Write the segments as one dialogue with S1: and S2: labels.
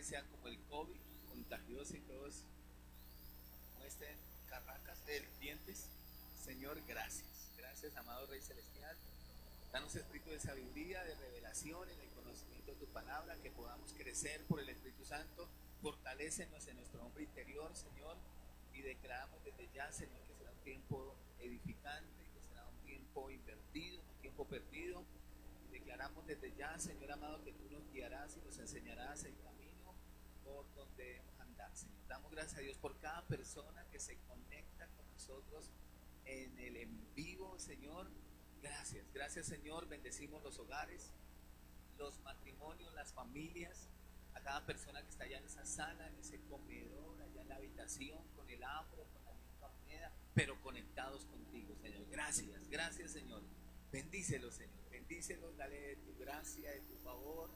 S1: y sea como el COVID, contagioso y todos muestren carracas de dientes. Señor, gracias. Gracias, amado Rey Celestial. Danos espíritu de sabiduría, de revelación en el conocimiento de tu palabra, que podamos crecer por el Espíritu Santo. Fortalécenos en nuestro hombre interior, Señor, y declaramos desde ya, Señor, que será un tiempo edificante, que será un tiempo invertido, un tiempo perdido. Declaramos desde ya, Señor amado, que tú nos guiarás y nos enseñarás el camino por donde debemos andar, Señor. Damos gracias a Dios por cada persona que se conecta con nosotros en el en vivo, Señor. Gracias, gracias, Señor. Bendecimos los hogares, los matrimonios, las familias, a cada persona que está allá en esa sala, en ese comedor, allá en la habitación, con el afro, con la misma moneda, pero conectados contigo, Señor. Gracias, gracias, Señor. Bendícelos, Señor. Bendícelos, dale de tu gracia, de tu favor,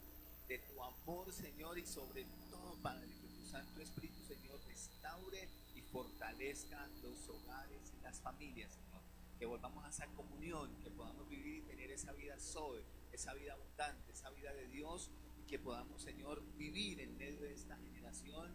S1: de tu amor, Señor, y sobre todo, Padre, que tu Santo Espíritu, Señor, restaure y fortalezca los hogares y las familias, Señor. Que volvamos a esa comunión, que podamos vivir y tener esa vida Zoe, esa vida abundante, esa vida de Dios, y que podamos, Señor, vivir en medio de esta generación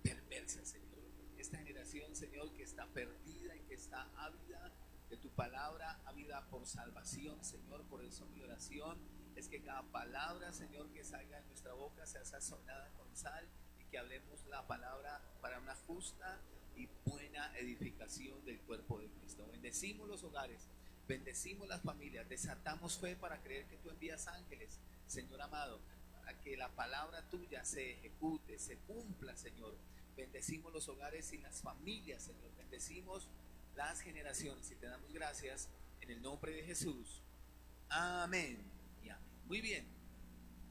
S1: perversa, Señor. Esta generación, Señor, que está perdida y que está ávida de tu palabra, ávida por salvación, Señor. Por eso mi oración es que cada palabra, Señor, que salga de nuestra boca sea sazonada con sal, y que hablemos la palabra para una justa y buena edificación del cuerpo de Cristo. Bendecimos los hogares, bendecimos las familias, desatamos fe para creer que tú envías ángeles, Señor amado, para que la palabra tuya se ejecute, se cumpla, Señor. Bendecimos los hogares y las familias, Señor. Bendecimos las generaciones y te damos gracias en el nombre de Jesús. Amén y amén. Muy bien,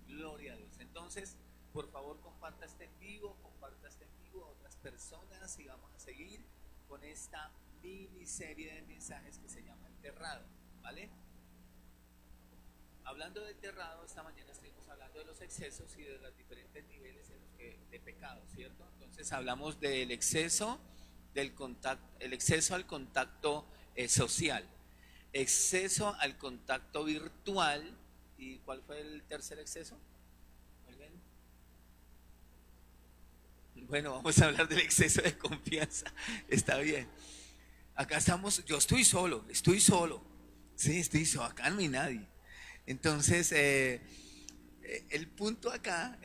S1: gloria a Dios. Entonces, por favor, comparta este en vivo a otras personas, y vamos a seguir con esta miniserie de mensajes que se llama Enterrado, ¿vale? Hablando de enterrado, esta mañana estuvimos hablando de los excesos y de los diferentes niveles en los de pecado, ¿cierto? Entonces hablamos del exceso del contacto, el exceso al contacto social, exceso al contacto virtual. ¿Y cuál fue el tercer exceso? Bueno, vamos a hablar del exceso de confianza. Está bien. Acá estamos, yo estoy solo. Sí, estoy solo, acá no hay nadie. Entonces, el punto acá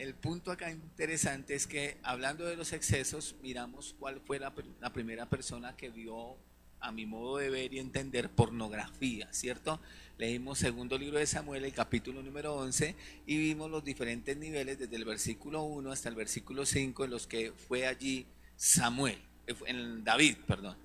S1: interesante es que, hablando de los excesos, miramos cuál fue la primera persona que vio, a mi modo de ver y entender, pornografía, ¿cierto? Leímos segundo libro de Samuel, el capítulo número 11, y vimos los diferentes niveles desde el versículo 1 hasta el versículo 5 en los que fue allí Samuel, en David, perdón.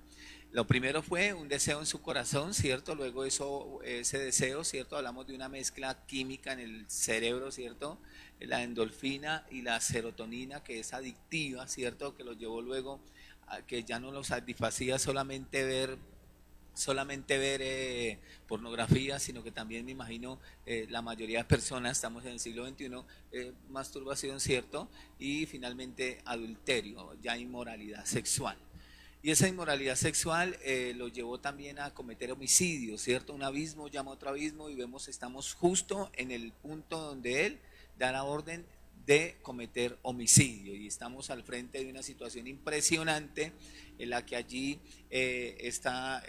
S1: Lo primero fue un deseo en su corazón, ¿cierto? Luego ese deseo, ¿cierto? Hablamos de una mezcla química en el cerebro, ¿cierto? La endorfina y la serotonina, que es adictiva, ¿cierto? Que lo llevó luego a que ya no lo satisfacía solamente ver pornografía, sino que también me imagino la mayoría de personas, estamos en el siglo XXI, masturbación, ¿cierto? Y finalmente adulterio, ya inmoralidad sexual. Y esa inmoralidad sexual lo llevó también a cometer homicidios, ¿cierto? Un abismo llama a otro abismo, y vemos, estamos justo en el punto donde él da la orden de cometer homicidio, y estamos al frente de una situación impresionante en la que allí está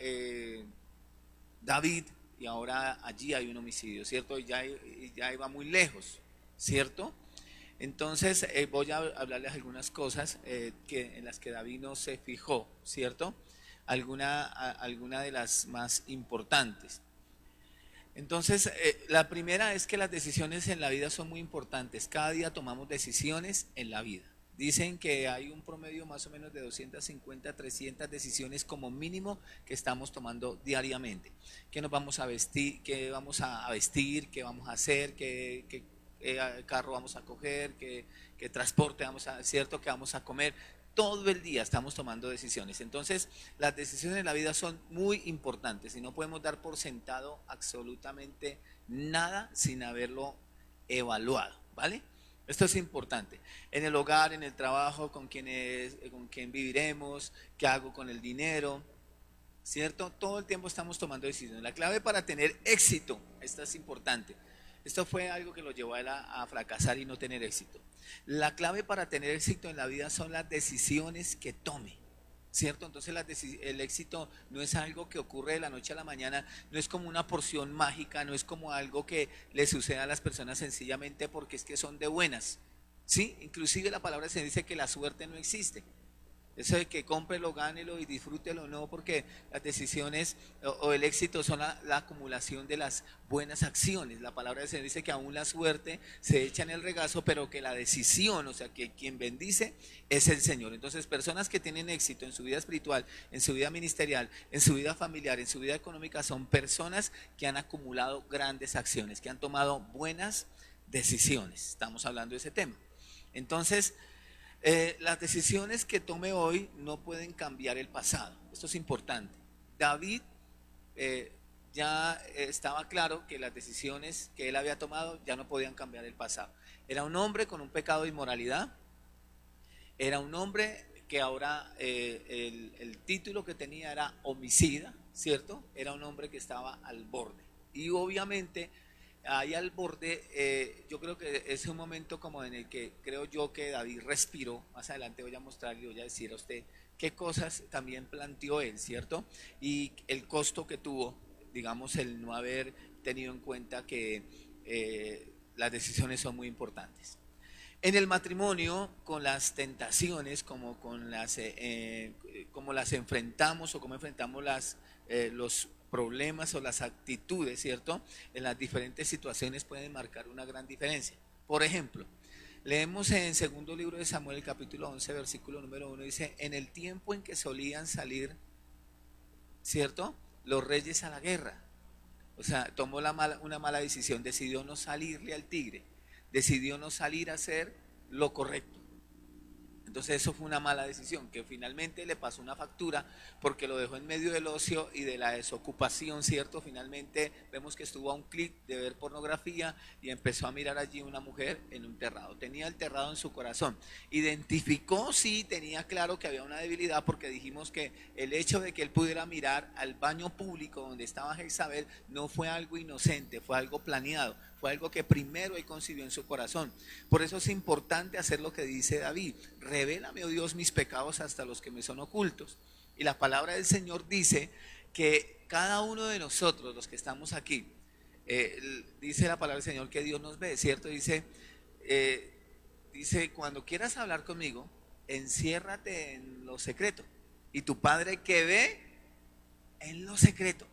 S1: David, y ahora allí hay un homicidio, ¿cierto? Y ya iba muy lejos, ¿cierto? Entonces voy a hablarles algunas cosas en las que David no se fijó, ¿cierto? Alguna de las más importantes. Entonces, la primera es que las decisiones en la vida son muy importantes. Cada día tomamos decisiones en la vida. Dicen que hay un promedio más o menos de 250, 300 decisiones como mínimo que estamos tomando diariamente. ¿Qué nos vamos a vestir? ¿Qué vamos a vestir? ¿Qué vamos a hacer? ¿Qué carro vamos a coger? ¿Qué transporte vamos a, cierto? ¿Qué vamos a comer? Todo el día estamos tomando decisiones. Entonces, las decisiones en la vida son muy importantes y no podemos dar por sentado absolutamente nada sin haberlo evaluado, ¿vale? Esto es importante. En el hogar, en el trabajo, con quién viviremos, qué hago con el dinero, ¿cierto? Todo el tiempo estamos tomando decisiones. La clave para tener éxito, esta es importante, Esto fue algo que lo llevó a él a fracasar y no tener éxito. La clave para tener éxito en la vida son las decisiones que tome. ¿Cierto? Entonces el éxito no es algo que ocurre de la noche a la mañana, no es como una porción mágica, no es como algo que le suceda a las personas sencillamente porque es que son de buenas. ¿Sí? Inclusive la palabra se dice que la suerte no existe. Eso de que cómprelo, gánelo y disfrútelo, no, porque las decisiones o el éxito son la acumulación de las buenas acciones. La palabra del Señor dice que aún la suerte se echa en el regazo, pero que la decisión, o sea, que quien bendice es el Señor. Entonces, personas que tienen éxito en su vida espiritual, en su vida ministerial, en su vida familiar, en su vida económica, son personas que han acumulado grandes acciones, que han tomado buenas decisiones. Estamos hablando de ese tema. Entonces, las decisiones que tome hoy no pueden cambiar el pasado. Esto es importante. David ya estaba claro que las decisiones que él había tomado ya no podían cambiar el pasado. Era un hombre con un pecado de inmoralidad. Era un hombre que ahora el título que tenía era homicida, ¿cierto? Era un hombre que estaba al borde. Y obviamente ahí al borde, yo creo que es un momento como en el que creo yo que David respiró. Más adelante voy a mostrarle y voy a decir a usted qué cosas también planteó él, ¿cierto? Y el costo que tuvo, digamos, el no haber tenido en cuenta que las decisiones son muy importantes. En el matrimonio, con las tentaciones, como las enfrentamos o cómo enfrentamos los problemas o las actitudes, ¿cierto? En las diferentes situaciones pueden marcar una gran diferencia. Por ejemplo, leemos en segundo libro de Samuel, el capítulo 11, versículo número 1, dice: en el tiempo en que solían salir, ¿cierto?, los reyes a la guerra. O sea, tomó una mala decisión, decidió no salirle al tigre, decidió no salir a hacer lo correcto. Entonces eso fue una mala decisión, que finalmente le pasó una factura porque lo dejó en medio del ocio y de la desocupación, ¿cierto? Finalmente vemos que estuvo a un clic de ver pornografía y empezó a mirar allí una mujer en un terrado. Tenía el terrado en su corazón. Identificó, sí, tenía claro que había una debilidad, porque dijimos que el hecho de que él pudiera mirar al baño público donde estaba Jezabel no fue algo inocente, fue algo planeado. Fue algo que primero él concibió en su corazón. Por eso es importante hacer lo que dice David: revélame, oh Dios, mis pecados hasta los que me son ocultos. Y la palabra del Señor dice que cada uno de nosotros, los que estamos aquí, dice la palabra del Señor que Dios nos ve, ¿cierto? Dice, cuando quieras hablar conmigo, enciérrate en lo secreto, y tu Padre que ve en lo secreto.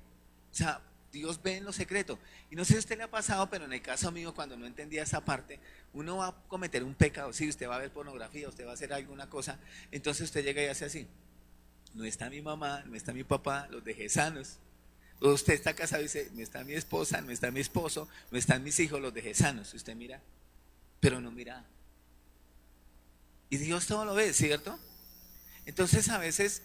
S1: O sea, Dios ve en lo secreto. Y no sé si a usted le ha pasado, pero en el caso mío, cuando no entendía esa parte, uno va a cometer un pecado. Sí, usted va a ver pornografía, usted va a hacer alguna cosa, entonces usted llega y hace así: no está mi mamá, no está mi papá, los dejé sanos. O usted está casado y dice: no está mi esposa, no está mi esposo, no están mis hijos, los dejé sanos. Usted mira, pero no mira. Y Dios todo lo ve, ¿cierto? Entonces a veces,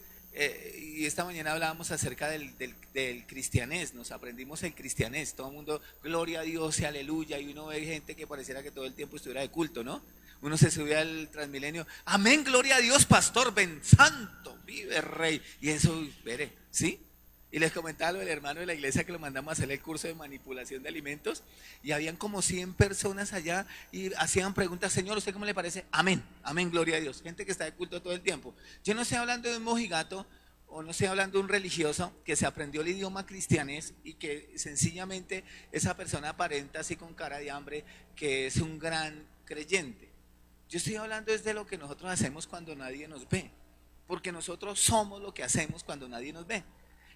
S1: y esta mañana hablábamos acerca del cristianés, nos aprendimos el cristianés, todo el mundo, gloria a Dios y aleluya, y uno ve gente que pareciera que todo el tiempo estuviera de culto, ¿no? Uno se sube al Transmilenio, amén, gloria a Dios, pastor, ven, santo, vive rey, y eso, veré, ¿sí? Y les comentaba lo del hermano de la iglesia que lo mandamos a hacer el curso de manipulación de alimentos, y habían como 100 personas allá y hacían preguntas: Señor, ¿usted cómo le parece? Amén, amén, gloria a Dios. Gente que está de culto todo el tiempo. Yo no estoy hablando de un mojigato, o no estoy hablando de un religioso que se aprendió el idioma cristianés y que sencillamente esa persona aparenta así con cara de hambre que es un gran creyente. Yo estoy hablando desde lo que nosotros hacemos cuando nadie nos ve, porque nosotros somos lo que hacemos cuando nadie nos ve.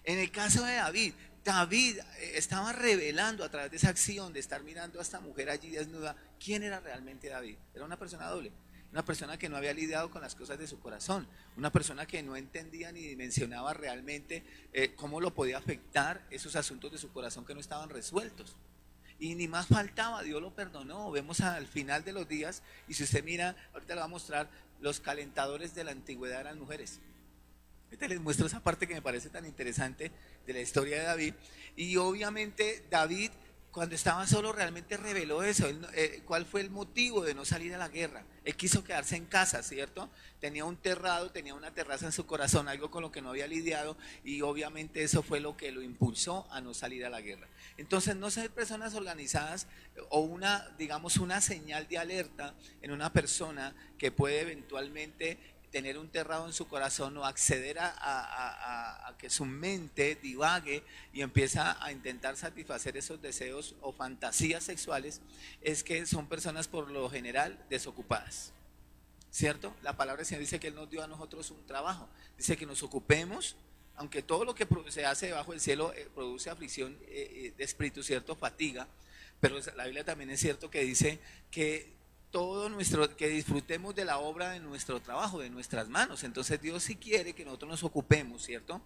S1: En el caso de David, David estaba revelando a través de esa acción de estar mirando a esta mujer allí desnuda quién era realmente David. Era una persona doble, una persona que no había lidiado con las cosas de su corazón, una persona que no entendía ni dimensionaba realmente cómo lo podía afectar esos asuntos de su corazón que no estaban resueltos. Y ni más faltaba, Dios lo perdonó. Vemos al final de los días, y si usted mira, ahorita le voy a mostrar, los calentadores de la antigüedad eran mujeres. Ahorita les muestro esa parte que me parece tan interesante de la historia de David. Y obviamente David cuando estaba solo realmente reveló eso. ¿Cuál fue el motivo de no salir a la guerra? Él quiso quedarse en casa, ¿cierto? Tenía un terrado, tenía una terraza en su corazón, algo con lo que no había lidiado, y obviamente eso fue lo que lo impulsó a no salir a la guerra. Entonces, no ser personas organizadas o una, digamos, una señal de alerta en una persona que puede eventualmente tener un terrado en su corazón o acceder a que su mente divague y empieza a intentar satisfacer esos deseos o fantasías sexuales, es que son personas por lo general desocupadas, ¿cierto? La palabra del Señor dice que Él nos dio a nosotros un trabajo, dice que nos ocupemos, aunque todo lo que se hace debajo del cielo produce aflicción de espíritu, ¿cierto? Fatiga, pero la Biblia también es cierto que dice que todo nuestro, que disfrutemos de la obra de nuestro trabajo, de nuestras manos. Entonces Dios sí quiere que nosotros nos ocupemos, ¿cierto?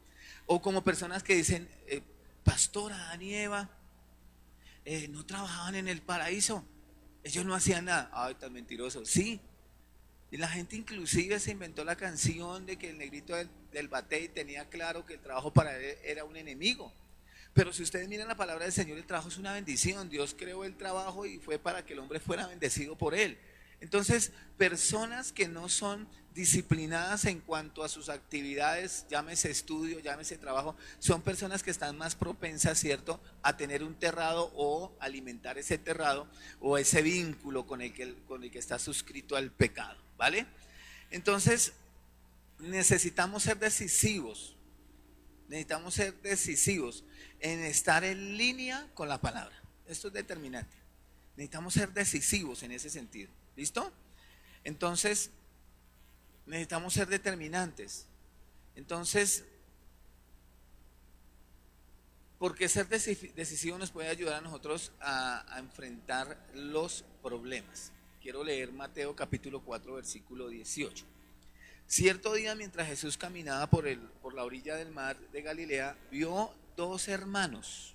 S1: O como personas que dicen, pastora, Adán y Eva no trabajaban en el paraíso, ellos no hacían nada. Ay, tan mentiroso. Sí, y la gente inclusive se inventó la canción de que el negrito del batey tenía claro que el trabajo para él era un enemigo. Pero si ustedes miran la palabra del Señor, el trabajo es una bendición. Dios creó el trabajo y fue para que el hombre fuera bendecido por él. Entonces, personas que no son disciplinadas en cuanto a sus actividades, llámese estudio, llámese trabajo, son personas que están más propensas, ¿cierto?, a tener un terrado o alimentar ese terrado o ese vínculo con el que está suscrito al pecado, ¿vale? Entonces, necesitamos ser decisivos. Necesitamos ser decisivos en estar en línea con la palabra. Esto es determinante. Necesitamos ser decisivos en ese sentido. ¿Listo? Entonces, necesitamos ser determinantes. Entonces, porque ser decisivo nos puede ayudar a nosotros a enfrentar los problemas. Quiero leer Mateo capítulo 4, versículo 18. Cierto día, mientras Jesús caminaba por la orilla del mar de Galilea, vio dos hermanos,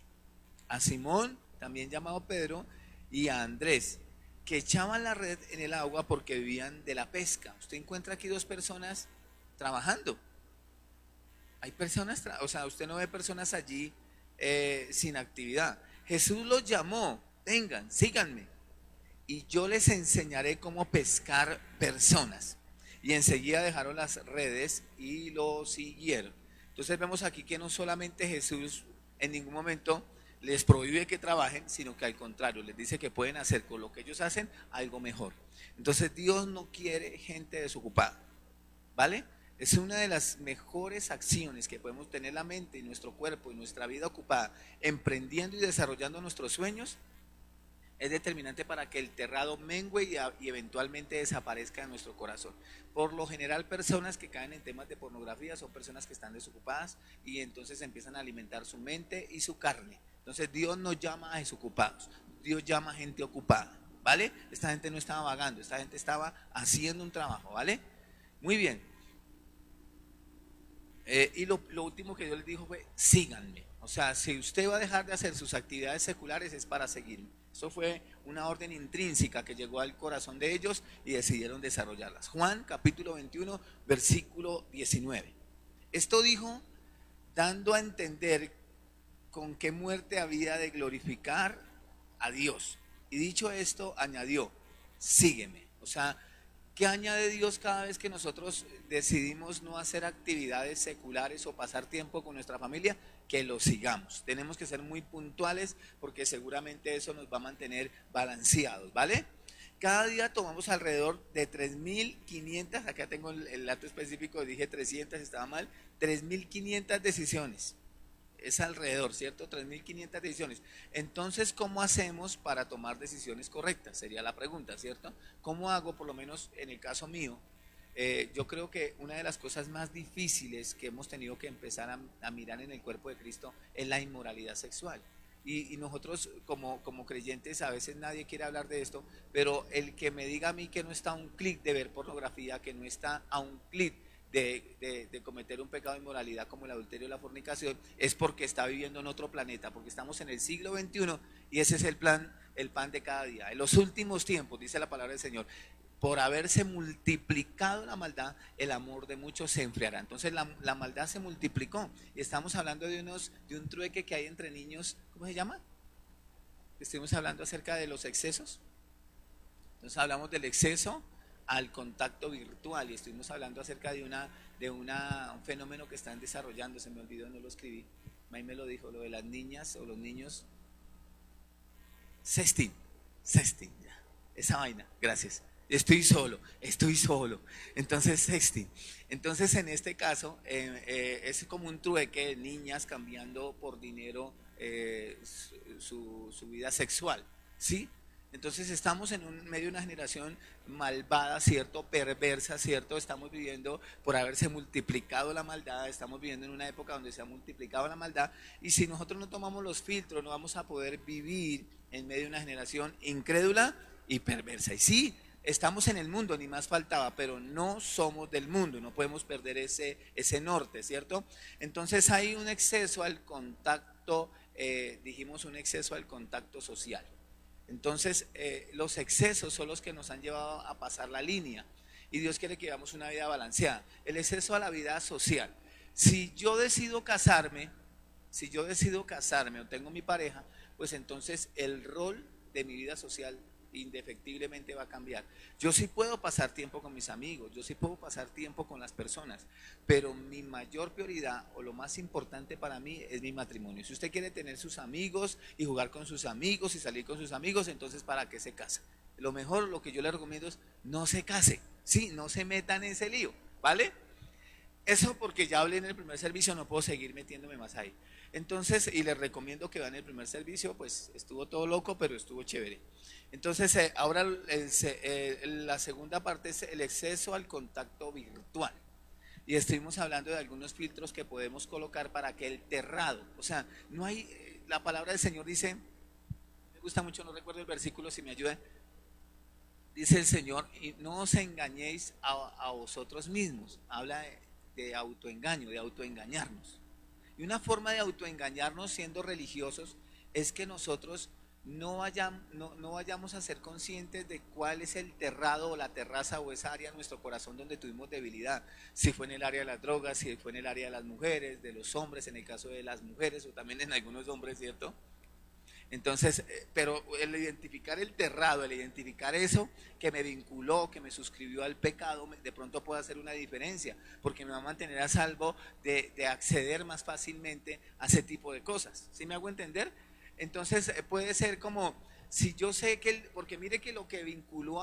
S1: a Simón, también llamado Pedro, y a Andrés, que echaban la red en el agua porque vivían de la pesca. Usted encuentra aquí dos personas trabajando. Hay personas, o sea, usted no ve personas allí sin actividad. Jesús los llamó, vengan, síganme, y yo les enseñaré cómo pescar personas. Y enseguida dejaron las redes y lo siguieron. Entonces vemos aquí que no solamente Jesús en ningún momento les prohíbe que trabajen, sino que al contrario, les dice que pueden hacer con lo que ellos hacen algo mejor. Entonces Dios no quiere gente desocupada, ¿vale? Es una de las mejores acciones que podemos tener la mente y nuestro cuerpo y nuestra vida ocupada, emprendiendo y desarrollando nuestros sueños. Es determinante para que el terrado mengue y eventualmente desaparezca de nuestro corazón. Por lo general, personas que caen en temas de pornografía son personas que están desocupadas y entonces empiezan a alimentar su mente y su carne. Entonces Dios no llama a desocupados, Dios llama a gente ocupada, ¿vale? Esta gente no estaba vagando, esta gente estaba haciendo un trabajo, ¿vale? Muy bien. Y lo último que Dios les dijo fue, síganme. O sea, si usted va a dejar de hacer sus actividades seculares es para seguirme. Eso fue una orden intrínseca que llegó al corazón de ellos y decidieron desarrollarlas. Juan capítulo 21, versículo 19. Esto dijo dando a entender con qué muerte había de glorificar a Dios. Y dicho esto, añadió, sígueme. O sea, ¿qué añade Dios cada vez que nosotros decidimos no hacer actividades seculares o pasar tiempo con nuestra familia? Que lo sigamos. Tenemos que ser muy puntuales porque seguramente eso nos va a mantener balanceados, ¿vale? Cada día tomamos alrededor de 3.500, acá tengo el dato específico, dije 300, estaba mal, 3.500 decisiones. Es alrededor, ¿cierto? 3.500 decisiones. Entonces, ¿cómo hacemos para tomar decisiones correctas? Sería la pregunta, ¿cierto? ¿Cómo hago, por lo menos en el caso mío? Yo creo que una de las cosas más difíciles que hemos tenido que empezar a mirar en el cuerpo de Cristo es la inmoralidad sexual. Y nosotros como creyentes a veces nadie quiere hablar de esto, pero el que me diga a mí que no está a un clic de ver pornografía, que no está a un clic de cometer un pecado de inmoralidad como el adulterio y la fornicación, es porque está viviendo en otro planeta, porque estamos en el siglo XXI y ese es el pan de cada día. En los últimos tiempos, dice la palabra del Señor, por haberse multiplicado la maldad, el amor de muchos se enfriará. Entonces la maldad se multiplicó y estamos hablando de un trueque que hay entre niños, ¿cómo se llama? estuvimos hablando acerca de los excesos. Entonces hablamos del exceso al contacto virtual y estuvimos hablando acerca un fenómeno que están desarrollando, se me olvidó, no lo escribí, May me lo dijo, lo de las niñas o los niños, sexting, sexting, ya, esa vaina, gracias. Estoy solo. Entonces, sexting. Entonces, en este caso, es como un trueque de niñas cambiando por dinero su vida sexual, ¿sí? Entonces estamos en medio de una generación malvada, ¿cierto? Perversa, ¿cierto? Estamos viviendo por haberse multiplicado la maldad, estamos viviendo en una época donde se ha multiplicado la maldad y si nosotros no tomamos los filtros no vamos a poder vivir en medio de una generación incrédula y perversa. Y sí, estamos en el mundo, ni más faltaba, pero no somos del mundo, no podemos perder ese norte, ¿cierto? Entonces hay un exceso al contacto, dijimos un exceso al contacto social. Entonces, los excesos son los que nos han llevado a pasar la línea y Dios quiere que vivamos una vida balanceada. El exceso a la vida social. Si yo decido casarme, o tengo mi pareja, pues entonces el rol de mi vida social indefectiblemente va a cambiar. Yo sí puedo pasar tiempo con mis amigos, yo sí puedo pasar tiempo con las personas, pero mi mayor prioridad o lo más importante para mí es mi matrimonio. Si usted quiere tener sus amigos y jugar con sus amigos y salir con sus amigos, entonces ¿para qué se casa? Lo mejor, lo que yo le recomiendo es no se case, sí, no se metan en ese lío, ¿vale? Eso porque ya hablé en el primer servicio, no puedo seguir metiéndome más ahí. Entonces, y les recomiendo que vean el primer servicio, pues estuvo todo loco, pero estuvo chévere. Entonces, ahora la segunda parte es el exceso al contacto virtual. Y estuvimos hablando de algunos filtros que podemos colocar para que el terrado, o sea, no hay, la palabra del Señor dice, me gusta mucho, no recuerdo el versículo, si me ayudan, dice el Señor, y no os engañéis a vosotros mismos, habla de autoengaño, de autoengañarnos. Y una forma de autoengañarnos siendo religiosos es que nosotros no vayamos a ser conscientes de cuál es el terrado o la terraza o esa área de nuestro corazón donde tuvimos debilidad. Si fue en el área de las drogas, si fue en el área de las mujeres, de los hombres, en el caso de las mujeres o también en algunos hombres, ¿cierto? Entonces, pero el identificar el terrado, el identificar eso que me vinculó, que me suscribió al pecado, de pronto puede hacer una diferencia, porque me va a mantener a salvo de acceder más fácilmente a ese tipo de cosas. ¿Sí me hago entender? Entonces, puede ser como, si yo sé que, porque mire que lo que vinculó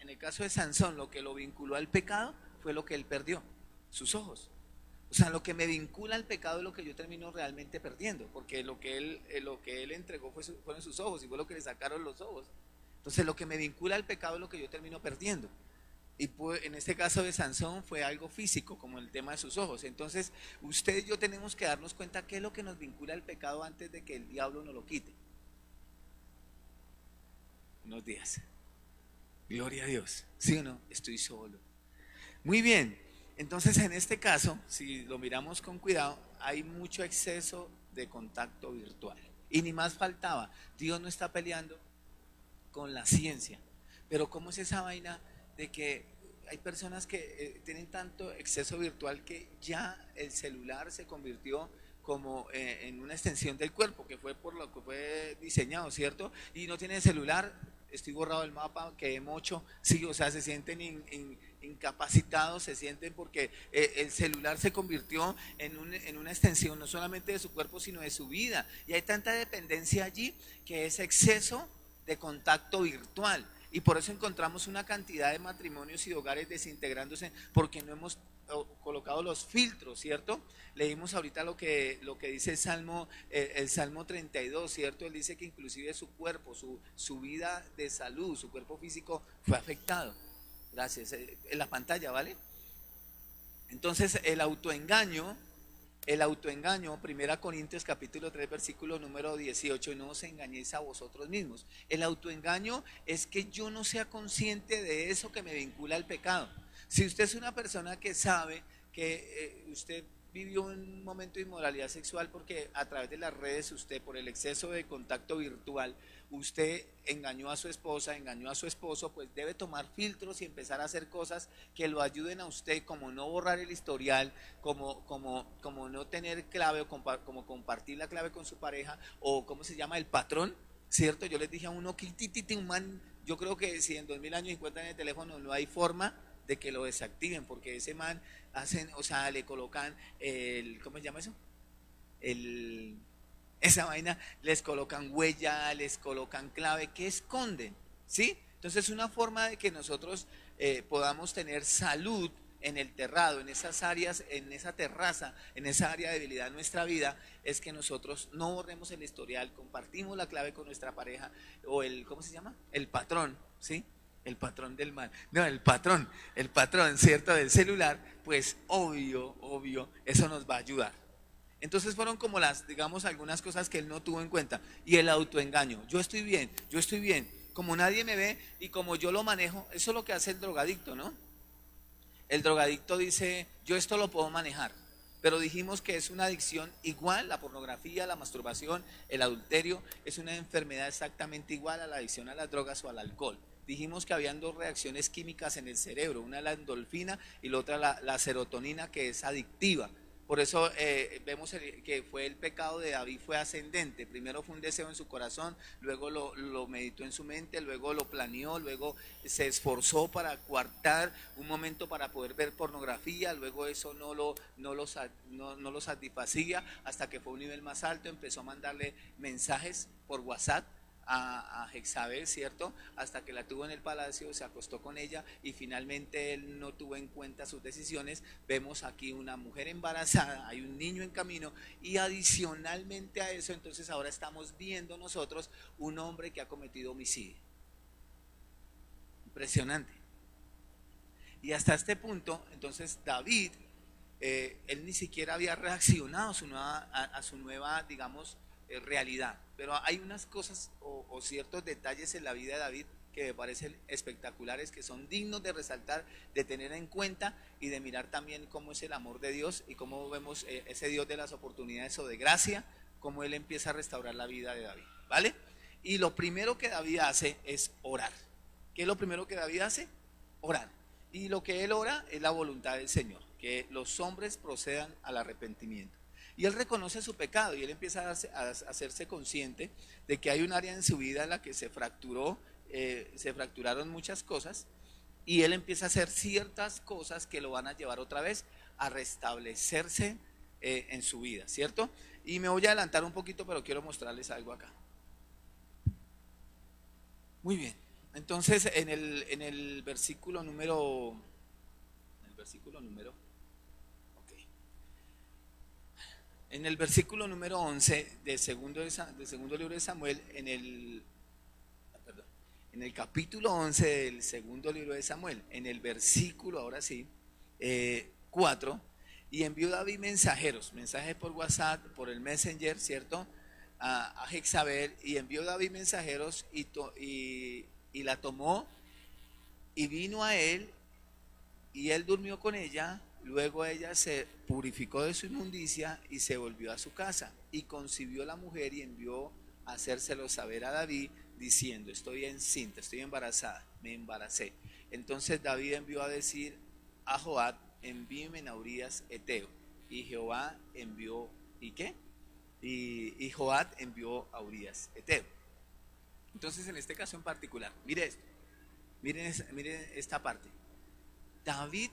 S1: en el caso de Sansón, lo que lo vinculó al pecado fue lo que él perdió, sus ojos. O sea, lo que me vincula al pecado es lo que yo termino realmente perdiendo, porque lo que él entregó fueron sus ojos y fue lo que le sacaron los ojos. Entonces, lo que me vincula al pecado es lo que yo termino perdiendo. Y en este caso de Sansón fue algo físico, como el tema de sus ojos. Entonces, usted y yo tenemos que darnos cuenta qué es lo que nos vincula al pecado antes de que el diablo nos lo quite. Unos días. Gloria a Dios. ¿Sí o no? Estoy solo. Muy bien. Entonces, en este caso, si lo miramos con cuidado, hay mucho exceso de contacto virtual. Y ni más faltaba, Dios no está peleando con la ciencia. Pero ¿cómo es esa vaina de que hay personas que tienen tanto exceso virtual que ya el celular se convirtió como en una extensión del cuerpo, que fue por lo que fue diseñado, ¿cierto? Y no tienen celular, estoy borrado del mapa, quedé mocho, sí, o sea, se sienten incapacitados, se sienten porque el celular se convirtió en una extensión no solamente de su cuerpo, sino de su vida. Y hay tanta dependencia allí que es exceso de contacto virtual. Y por eso encontramos una cantidad de matrimonios y hogares desintegrándose porque no hemos colocado los filtros, ¿cierto? Leímos ahorita lo que dice el Salmo 32, ¿cierto? Él dice que inclusive su cuerpo, su vida de salud, su cuerpo físico fue afectado. Gracias. En la pantalla, ¿vale? Entonces, el autoengaño, 1 Corintios capítulo 3, versículo número 18, no os engañéis a vosotros mismos. El autoengaño es que yo no sea consciente de eso que me vincula al pecado. Si usted es una persona que sabe que usted vivió un momento de inmoralidad sexual porque a través de las redes usted, por el exceso de contacto virtual, usted engañó a su esposa, engañó a su esposo, pues debe tomar filtros y empezar a hacer cosas que lo ayuden a usted, como no borrar el historial, como no tener clave, o como compartir la clave con su pareja, o ¿cómo se llama? El patrón, ¿cierto? Yo les dije a uno que un man, yo creo que si en 2000 años encuentran el teléfono no hay forma de que lo desactiven, porque ese man hacen, o sea, le colocan el, ¿cómo se llama eso? El, esa vaina, les colocan huella, les colocan clave, que esconden, ¿sí? Entonces una forma de que nosotros podamos tener salud en el terrado, en esas áreas, en esa terraza, en esa área de debilidad de nuestra vida, es que nosotros no borremos el historial, compartimos la clave con nuestra pareja o el, ¿cómo se llama? El patrón, ¿sí? El patrón del mal. No, el patrón, ¿cierto? Del celular, pues obvio, obvio, eso nos va a ayudar. Entonces fueron como las, digamos, algunas cosas que él no tuvo en cuenta. Y el autoengaño. Yo estoy bien, yo estoy bien. Como nadie me ve y como yo lo manejo, eso es lo que hace el drogadicto, ¿no? El drogadicto dice, yo esto lo puedo manejar. Pero dijimos que es una adicción igual, la pornografía, la masturbación, el adulterio, es una enfermedad exactamente igual a la adicción a las drogas o al alcohol. Dijimos que habían dos reacciones químicas en el cerebro, una la endorfina y la otra la serotonina, que es adictiva. Por eso vemos que fue el pecado de David, fue ascendente. Primero fue un deseo en su corazón, luego lo meditó en su mente, luego lo planeó, luego se esforzó para coartar un momento para poder ver pornografía, luego eso no lo satisfacía, hasta que fue a un nivel más alto, empezó a mandarle mensajes por WhatsApp a Jezabel, ¿cierto? Hasta que la tuvo en el palacio, se acostó con ella y finalmente él no tuvo en cuenta sus decisiones. Vemos aquí una mujer embarazada, hay un niño en camino y adicionalmente a eso, entonces ahora estamos viendo nosotros un hombre que ha cometido homicidio. Impresionante. Y hasta este punto, entonces David, él ni siquiera había reaccionado a su nueva, digamos, realidad. Pero hay unas cosas o ciertos detalles en la vida de David que me parecen espectaculares, que son dignos de resaltar, de tener en cuenta y de mirar también cómo es el amor de Dios y cómo vemos ese Dios de las oportunidades o de gracia, cómo Él empieza a restaurar la vida de David, ¿vale? Y lo primero que David hace es orar. ¿Qué es lo primero que David hace? Orar. Y lo que él ora es la voluntad del Señor, que los hombres procedan al arrepentimiento. Y él reconoce su pecado y él empieza a hacerse consciente de que hay un área en su vida en la que se fracturaron muchas cosas y él empieza a hacer ciertas cosas que lo van a llevar otra vez a restablecerse en su vida, ¿cierto? Y me voy a adelantar un poquito, pero quiero mostrarles algo acá. Muy bien. Entonces, en el versículo número, ok. En el versículo número 11 del segundo libro de Samuel, perdón, en el capítulo 11 del segundo libro de Samuel, en el versículo, ahora sí, 4, y envió David mensajes por WhatsApp, por el Messenger, ¿cierto? A Jezabel, y envió David mensajeros y la tomó y vino a él y él durmió con ella. Luego ella se purificó de su inmundicia y se volvió a su casa y concibió la mujer y envió a hacérselo saber a David diciendo, estoy encinta, estoy embarazada, me embaracé. Entonces David envió a decir a Joab, envíeme a Urías Eteo. Y Jehová envió, ¿y qué? Y Joab envió a Urías Eteo. Entonces en este caso en particular, mire esto, miren esta parte. David,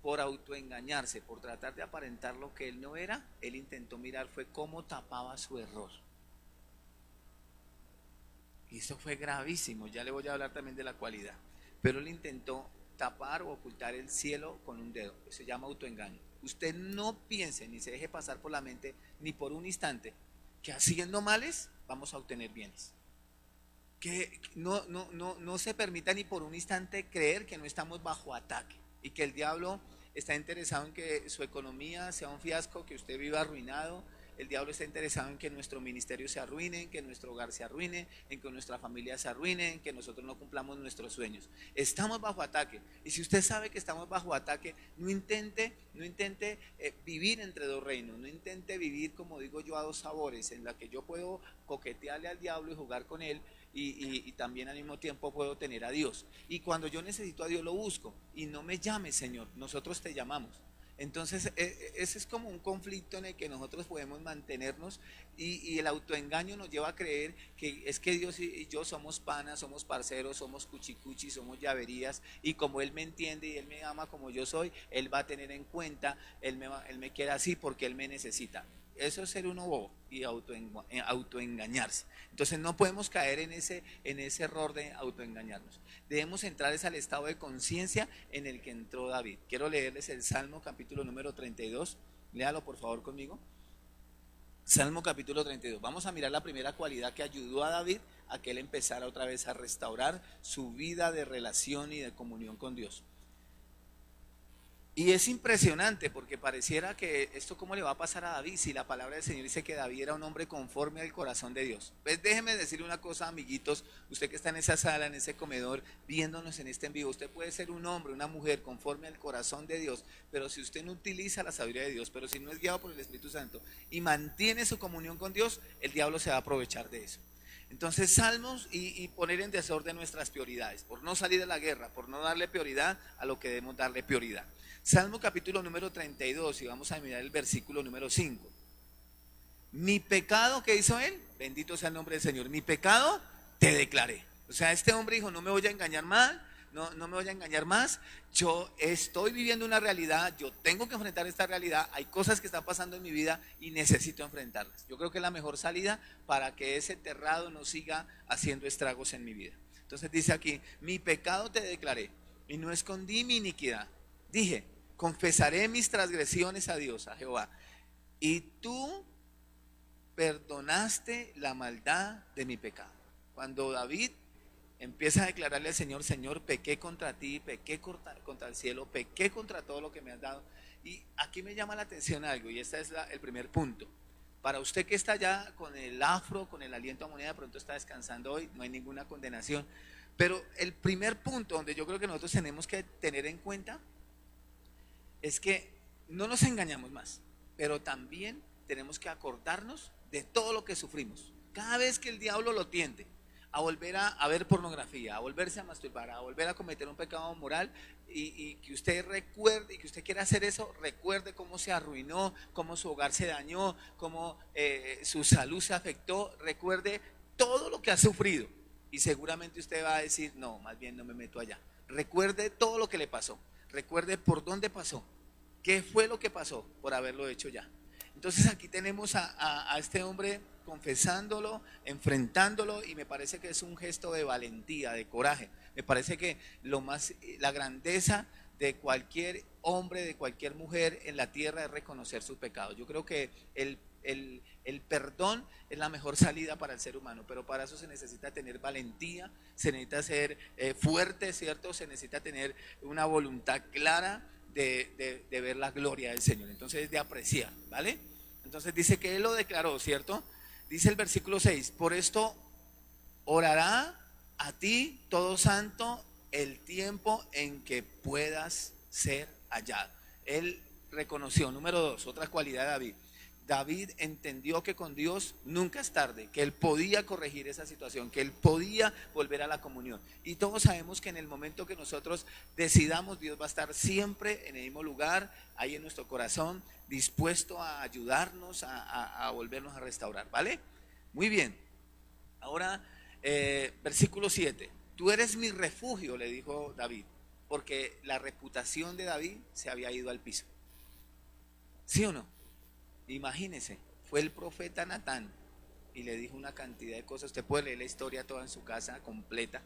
S1: por autoengañarse, por tratar de aparentar lo que él no era, él intentó mirar fue cómo tapaba su error. Y eso fue gravísimo, ya le voy a hablar también de la cualidad. Pero él intentó tapar o ocultar el cielo con un dedo. Eso se llama autoengaño. Usted no piense ni se deje pasar por la mente ni por un instante que haciendo males vamos a obtener bienes. Que no se permita ni por un instante creer que no estamos bajo ataque y que el diablo está interesado en que su economía sea un fiasco, que usted viva arruinado. El diablo está interesado en que nuestro ministerio se arruine, en que nuestro hogar se arruine, en que nuestra familia se arruine, en que nosotros no cumplamos nuestros sueños. Estamos bajo ataque. Y si usted sabe que estamos bajo ataque, no intente vivir entre dos reinos. No intente vivir, como digo yo, a dos sabores, en la que yo puedo coquetearle al diablo y jugar con él. Y también al mismo tiempo puedo tener a Dios. Y cuando yo necesito a Dios lo busco. Y no me llames, Señor, nosotros te llamamos. Entonces, ese es como un conflicto en el que nosotros podemos mantenernos y el autoengaño nos lleva a creer que es que Dios y yo somos panas, somos parceros, somos cuchicuchi, somos llaverías y como Él me entiende y Él me ama como yo soy, Él va a tener en cuenta, Él me quiere así porque Él me necesita. Eso es ser uno bobo y autoengañarse. Entonces no podemos caer en ese error de autoengañarnos. Debemos entrar es al estado de conciencia en el que entró David. Quiero leerles el Salmo capítulo número 32. Léalo por favor conmigo. Salmo capítulo 32. Vamos a mirar la primera cualidad que ayudó a David a que él empezara otra vez a restaurar su vida de relación y de comunión con Dios. Y es impresionante porque pareciera que esto cómo le va a pasar a David si la palabra del Señor dice que David era un hombre conforme al corazón de Dios. Pues déjeme decirle una cosa, amiguitos, usted que está en esa sala, en ese comedor, viéndonos en este en vivo, usted puede ser un hombre, una mujer conforme al corazón de Dios, pero si usted no utiliza la sabiduría de Dios, pero si no es guiado por el Espíritu Santo y mantiene su comunión con Dios, el diablo se va a aprovechar de eso. Entonces, salmos y poner en desorden nuestras prioridades, por no salir de la guerra, por no darle prioridad a lo que debemos darle prioridad. Salmo capítulo número 32 y vamos a mirar el versículo número 5. Mi pecado, ¿qué hizo él? Bendito sea el nombre del Señor. Mi pecado te declaré. O sea, este hombre dijo, no me voy a engañar más, no me voy a engañar más. Yo estoy viviendo una realidad, yo tengo que enfrentar esta realidad. Hay cosas que están pasando en mi vida y necesito enfrentarlas. Yo creo que es la mejor salida para que ese terrado no siga haciendo estragos en mi vida. Entonces dice aquí, mi pecado te declaré y no escondí mi iniquidad. Dije, confesaré mis transgresiones a Dios, a Jehová. Y tú perdonaste la maldad de mi pecado. Cuando David empieza a declararle al Señor, Señor, pequé contra ti, pequé contra el cielo, pequé contra todo lo que me has dado. Y aquí me llama la atención algo, y este es el primer punto. Para usted que está ya con el afro, con el aliento a moneda, de pronto está descansando hoy, no hay ninguna condenación. Pero el primer punto donde yo creo que nosotros tenemos que tener en cuenta es que no nos engañamos más, pero también tenemos que acordarnos de todo lo que sufrimos. Cada vez que el diablo lo tiende a volver a ver pornografía, a volverse a masturbar, a volver a cometer un pecado moral y que usted recuerde y que usted quiera hacer eso, recuerde cómo se arruinó, cómo su hogar se dañó, cómo su salud se afectó, recuerde todo lo que ha sufrido y seguramente usted va a decir, no, más bien no me meto allá. Recuerde todo lo que le pasó, recuerde por dónde pasó, qué fue lo que pasó por haberlo hecho ya. Entonces aquí tenemos a este hombre confesándolo, enfrentándolo y me parece que es un gesto de valentía, de coraje. Me parece que la grandeza de cualquier hombre, de cualquier mujer en la tierra es reconocer sus pecados. Yo creo que el perdón es la mejor salida para el ser humano, pero para eso se necesita tener valentía, se necesita ser fuerte, ¿cierto? Se necesita tener una voluntad clara de ver la gloria del Señor. Entonces, de apreciar, ¿vale? Entonces dice que él lo declaró, ¿cierto? Dice el versículo 6, por esto orará a ti todo santo el tiempo en que puedas ser hallado. Él reconoció, número 2, otra cualidad de David. David entendió que con Dios nunca es tarde, que él podía corregir esa situación, que él podía volver a la comunión. Y todos sabemos que en el momento que nosotros decidamos, Dios va a estar siempre en el mismo lugar, ahí en nuestro corazón, dispuesto a ayudarnos, a volvernos a restaurar, ¿vale? Muy bien. Ahora, versículo 7. Tú eres mi refugio, le dijo David, porque la reputación de David se había ido al piso. ¿Sí o no? Imagínese, fue el profeta Natán y le dijo una cantidad de cosas. Usted puede leer la historia toda en su casa completa.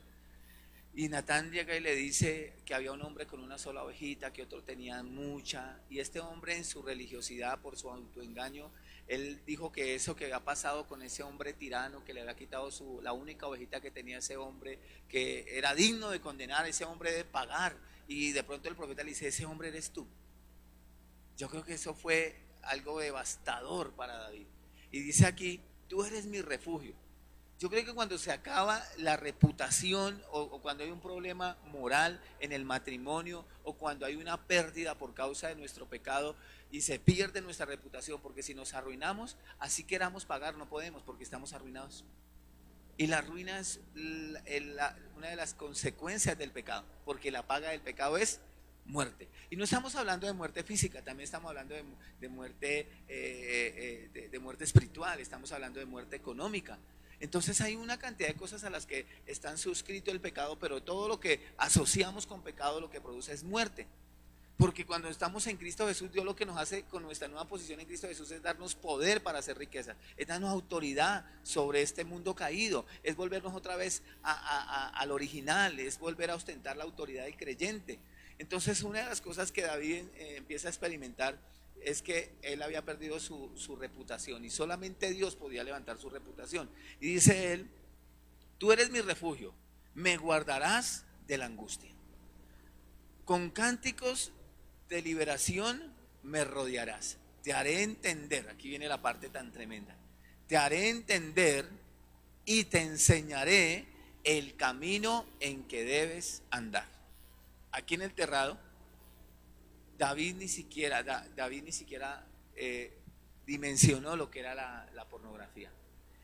S1: Y Natán llega y le dice que había un hombre con una sola ovejita, que otro tenía mucha. Y este hombre en su religiosidad, por su autoengaño, él dijo que eso que había pasado con ese hombre tirano, que le había quitado la única ovejita que tenía ese hombre, que era digno de condenar a ese hombre de pagar. Y de pronto el profeta le dice, ese hombre eres tú. Yo creo que eso fue algo devastador para David. Y dice aquí, tú eres mi refugio. Yo creo que cuando se acaba la reputación o cuando hay un problema moral en el matrimonio o cuando hay una pérdida por causa de nuestro pecado y se pierde nuestra reputación, porque si nos arruinamos, así queramos pagar, no podemos porque estamos arruinados. Y la ruina es una de las consecuencias del pecado, porque la paga del pecado es muerte. Y no estamos hablando de muerte física, también estamos hablando de muerte, de muerte espiritual, estamos hablando de muerte económica. Entonces hay una cantidad de cosas a las que están suscrito el pecado, pero todo lo que asociamos con pecado lo que produce es muerte. Porque cuando estamos en Cristo Jesús, Dios lo que nos hace con nuestra nueva posición en Cristo Jesús es darnos poder para hacer riqueza, es darnos autoridad sobre este mundo caído, es volvernos otra vez al original, es volver a ostentar la autoridad del creyente. Entonces una de las cosas que David empieza a experimentar es que él había perdido su reputación y solamente Dios podía levantar su reputación. Y dice él, tú eres mi refugio, me guardarás de la angustia. Con cánticos de liberación me rodearás. Te haré entender, aquí viene la parte tan tremenda, te haré entender y te enseñaré el camino en que debes andar. Aquí en el terrado, David ni siquiera dimensionó lo que era la pornografía.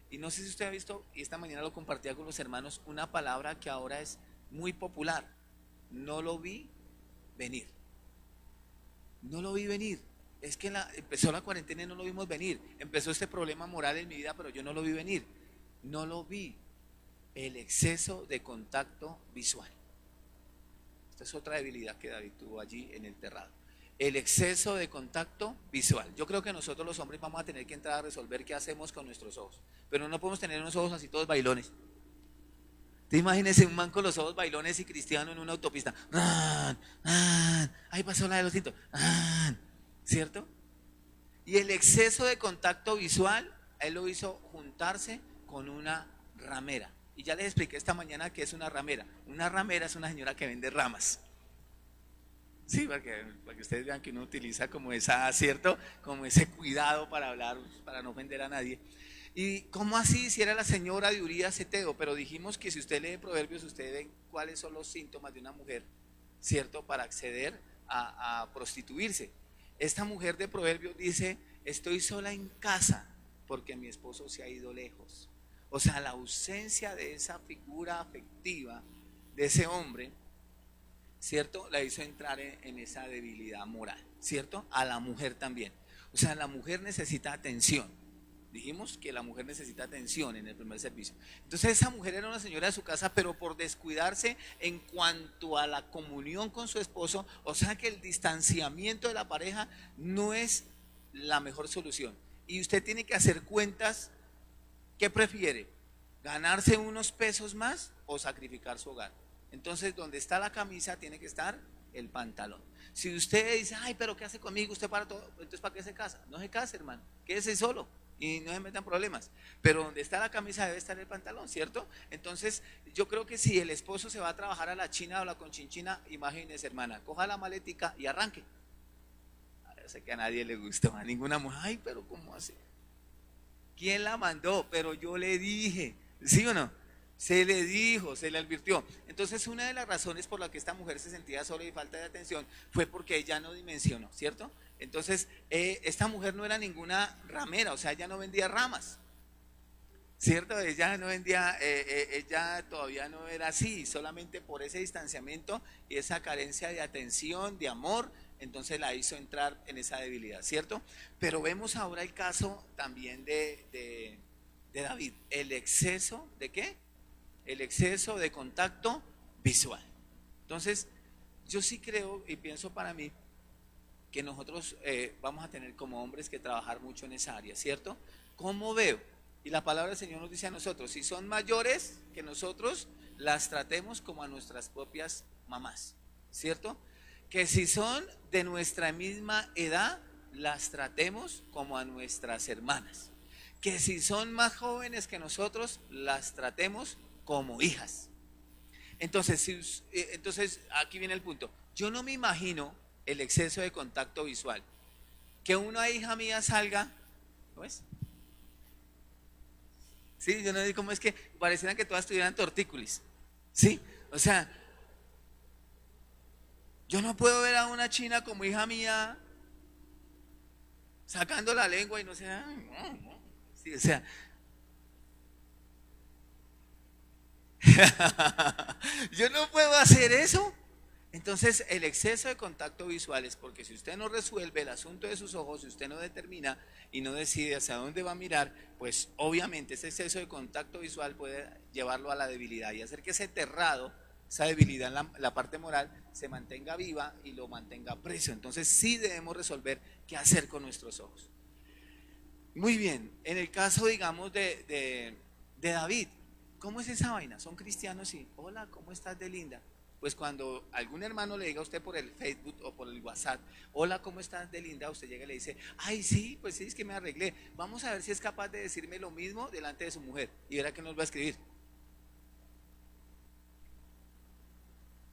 S1: Y no sé si usted ha visto, y esta mañana lo compartía con los hermanos, una palabra que ahora es muy popular. No lo vi venir. No lo vi venir. Es que empezó la cuarentena y no lo vimos venir. Empezó este problema moral en mi vida, pero yo no lo vi venir. No lo vi. El exceso de contacto visual. Esta es otra debilidad que David tuvo allí en el terrado. El exceso de contacto visual. Yo creo que nosotros los hombres vamos a tener que entrar a resolver qué hacemos con nuestros ojos. Pero no podemos tener unos ojos así todos bailones. Te imaginas un man con los ojos bailones y cristiano en una autopista. Ahí pasó la de los tintos. ¿Cierto? Y el exceso de contacto visual, él lo hizo juntarse con una ramera. Y ya les expliqué esta mañana qué es una ramera. Una ramera es una señora que vende ramas. Sí, para que ustedes vean que uno utiliza como esa, ¿cierto? Como ese cuidado para hablar, para no ofender a nadie. ¿Y cómo así si era la señora de Urías Eteo? Pero dijimos que si usted lee Proverbios, usted ve cuáles son los síntomas de una mujer, ¿cierto? Para acceder a prostituirse. Esta mujer de Proverbios dice, estoy sola en casa porque mi esposo se ha ido lejos. O sea, la ausencia de esa figura afectiva de ese hombre, ¿cierto? La hizo entrar en esa debilidad moral, ¿cierto? A la mujer también. O sea, la mujer necesita atención. Dijimos que la mujer necesita atención en el primer servicio. Entonces esa mujer era una señora de su casa, pero por descuidarse en cuanto a la comunión con su esposo, o sea que el distanciamiento de la pareja no es la mejor solución. Y usted tiene que hacer cuentas. ¿Qué prefiere? ¿Ganarse unos pesos más o sacrificar su hogar? Entonces, donde está la camisa tiene que estar el pantalón. Si usted dice, ay, pero ¿qué hace conmigo? Usted para todo, entonces ¿para qué se casa? No se case, hermano, quédese solo y no se metan problemas. Pero donde está la camisa debe estar el pantalón, ¿cierto? Entonces, yo creo que si el esposo se va a trabajar a la China o a la Conchinchina, imagínese, hermana, coja la maletica y arranque. Yo sé que a nadie le gustó, a ninguna mujer, ay, pero ¿cómo así? ¿Quién la mandó? Pero yo le dije, ¿sí o no? Se le dijo, se le advirtió. Entonces una de las razones por la que esta mujer se sentía sola y falta de atención fue porque ella no dimensionó, ¿cierto? Entonces esta mujer no era ninguna ramera, o sea, ella no vendía ramas, ¿cierto? Ella no vendía, ella todavía no era así, solamente por ese distanciamiento y esa carencia de atención, de amor, entonces la hizo entrar en esa debilidad, ¿cierto? Pero vemos ahora el caso también de David, el exceso de ¿qué? El exceso de contacto visual. Entonces, yo sí creo y pienso para mí que nosotros vamos a tener como hombres que trabajar mucho en esa área, ¿cierto? ¿Cómo veo? Y la palabra del Señor nos dice a nosotros, si son mayores que nosotros, las tratemos como a nuestras propias mamás, ¿cierto? Que si son de nuestra misma edad, las tratemos como a nuestras hermanas. Que si son más jóvenes que nosotros, las tratemos como hijas. Entonces, aquí viene el punto. Yo no me imagino el exceso de contacto visual. Que una hija mía salga, ¿no es? Sí, yo no sé cómo es que parecieran que todas tuvieran tortícolis. Sí, o sea, yo no puedo ver a una china como hija mía sacando la lengua y no sé, sí, o sea, yo no puedo hacer eso. Entonces, el exceso de contacto visual es porque si usted no resuelve el asunto de sus ojos, si usted no determina y no decide hacia dónde va a mirar, pues obviamente ese exceso de contacto visual puede llevarlo a la debilidad y hacer que ese terrado, esa debilidad en la parte moral, se mantenga viva y lo mantenga preso. Entonces, sí debemos resolver qué hacer con nuestros ojos. Muy bien, en el caso, digamos, de David, ¿cómo es esa vaina? Son cristianos y, hola, ¿cómo estás de linda? Pues cuando algún hermano le diga a usted por el Facebook o por el WhatsApp, hola, ¿cómo estás de linda? Usted llega y le dice, ay, sí, pues sí, es que me arreglé. Vamos a ver si es capaz de decirme lo mismo delante de su mujer y verá que nos va a escribir.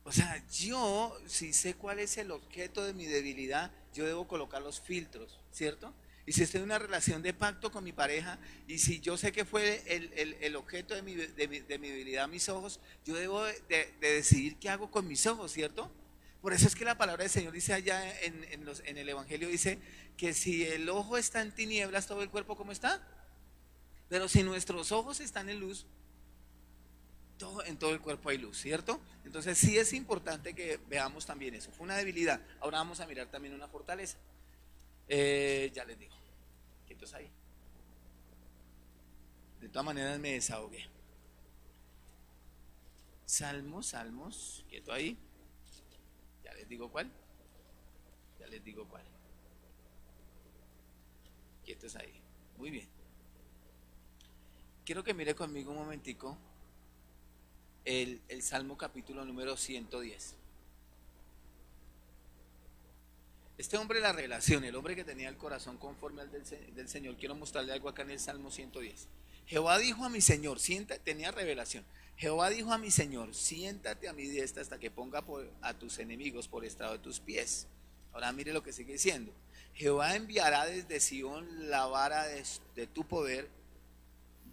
S1: O sea, yo, si sé cuál es el objeto de mi debilidad, yo debo colocar los filtros, ¿cierto? Y si estoy en una relación de pacto con mi pareja, y si yo sé que fue el objeto de mi debilidad, mis ojos, yo debo de decidir qué hago con mis ojos, ¿cierto? Por eso es que la palabra del Señor dice allá en el Evangelio, dice que si el ojo está en tinieblas, todo el cuerpo, ¿cómo está? Pero si nuestros ojos están en luz, en todo el cuerpo hay luz, ¿cierto? Entonces sí es importante que veamos también eso. Fue una debilidad. Ahora vamos a mirar también una fortaleza. Ya les digo, quietos ahí. De todas maneras me desahogué. Salmos, quieto ahí. Ya les digo cuál. Ya les digo cuál. Quietos ahí. Muy bien. Quiero que mire conmigo un momentico el Salmo capítulo número 110. Este hombre, la revelación, el hombre que tenía el corazón conforme al del Señor, quiero mostrarle algo acá en el Salmo 110. Jehová dijo a mi Señor, siéntate, tenía revelación. Jehová dijo a mi Señor, siéntate a mi diestra hasta que ponga a tus enemigos por estrado de tus pies. Ahora mire lo que sigue diciendo. Jehová enviará desde Sión la vara de tu poder,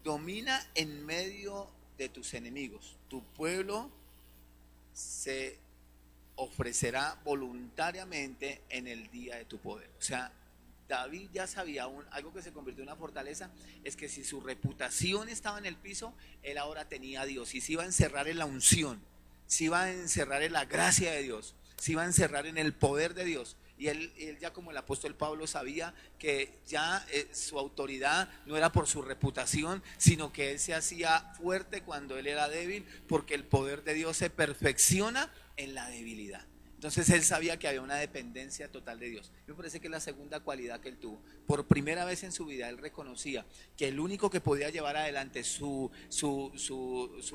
S1: domina en medio de tus enemigos. Tu pueblo se ofrecerá voluntariamente en el día de tu poder. O sea, David ya sabía algo que se convirtió en una fortaleza, es que si su reputación estaba en el piso, él ahora tenía a Dios y se iba a encerrar en la unción, se iba a encerrar en la gracia de Dios, se iba a encerrar en el poder de Dios. Y él ya como el apóstol Pablo sabía que ya su autoridad no era por su reputación, sino que él se hacía fuerte cuando él era débil, porque el poder de Dios se perfecciona en la debilidad. Entonces él sabía que había una dependencia total de Dios. Me parece que es la segunda cualidad que él tuvo. Por primera vez en su vida él reconocía que el único que podía llevar adelante su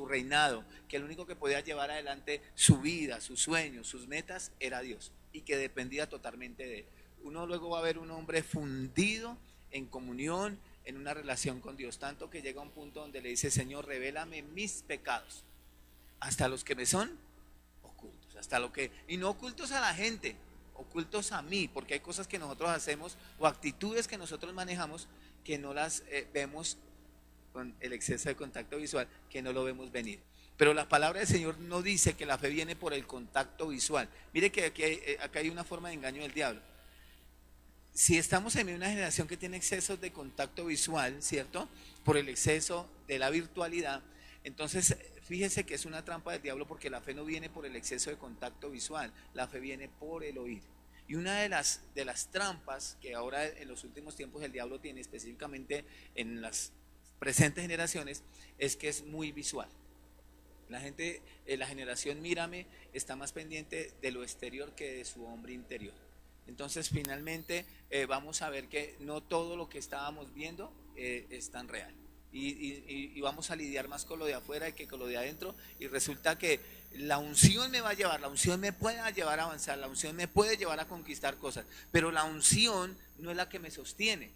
S1: reinado, que el único que podía llevar adelante su vida, sus sueños, sus metas, era Dios. Y que dependía totalmente de él. Uno luego va a ver un hombre fundido en comunión, en una relación con Dios, tanto que llega a un punto donde le dice, Señor, revélame mis pecados, hasta los que me son ocultos, hasta lo que, y no ocultos a la gente, ocultos a mí, porque hay cosas que nosotros hacemos o actitudes que nosotros manejamos que no las vemos con el exceso de contacto visual, que no lo vemos venir. Pero la palabra del Señor no dice que la fe viene por el contacto visual. Mire que acá hay una forma de engaño del diablo. Si estamos en una generación que tiene excesos de contacto visual, ¿cierto? Por el exceso de la virtualidad, entonces fíjese que es una trampa del diablo, porque la fe no viene por el exceso de contacto visual, la fe viene por el oír. Y una de las trampas que ahora en los últimos tiempos el diablo tiene, específicamente en las presentes generaciones, es que es muy visual. La gente, la generación mírame, está más pendiente de lo exterior que de su hombre interior. Entonces finalmente vamos a ver que no todo lo que estábamos viendo es tan real. Y vamos a lidiar más con lo de afuera que con lo de adentro. Y resulta que la unción me va a llevar, la unción me puede llevar a avanzar, la unción me puede llevar a conquistar cosas. Pero la unción no es la que me sostiene.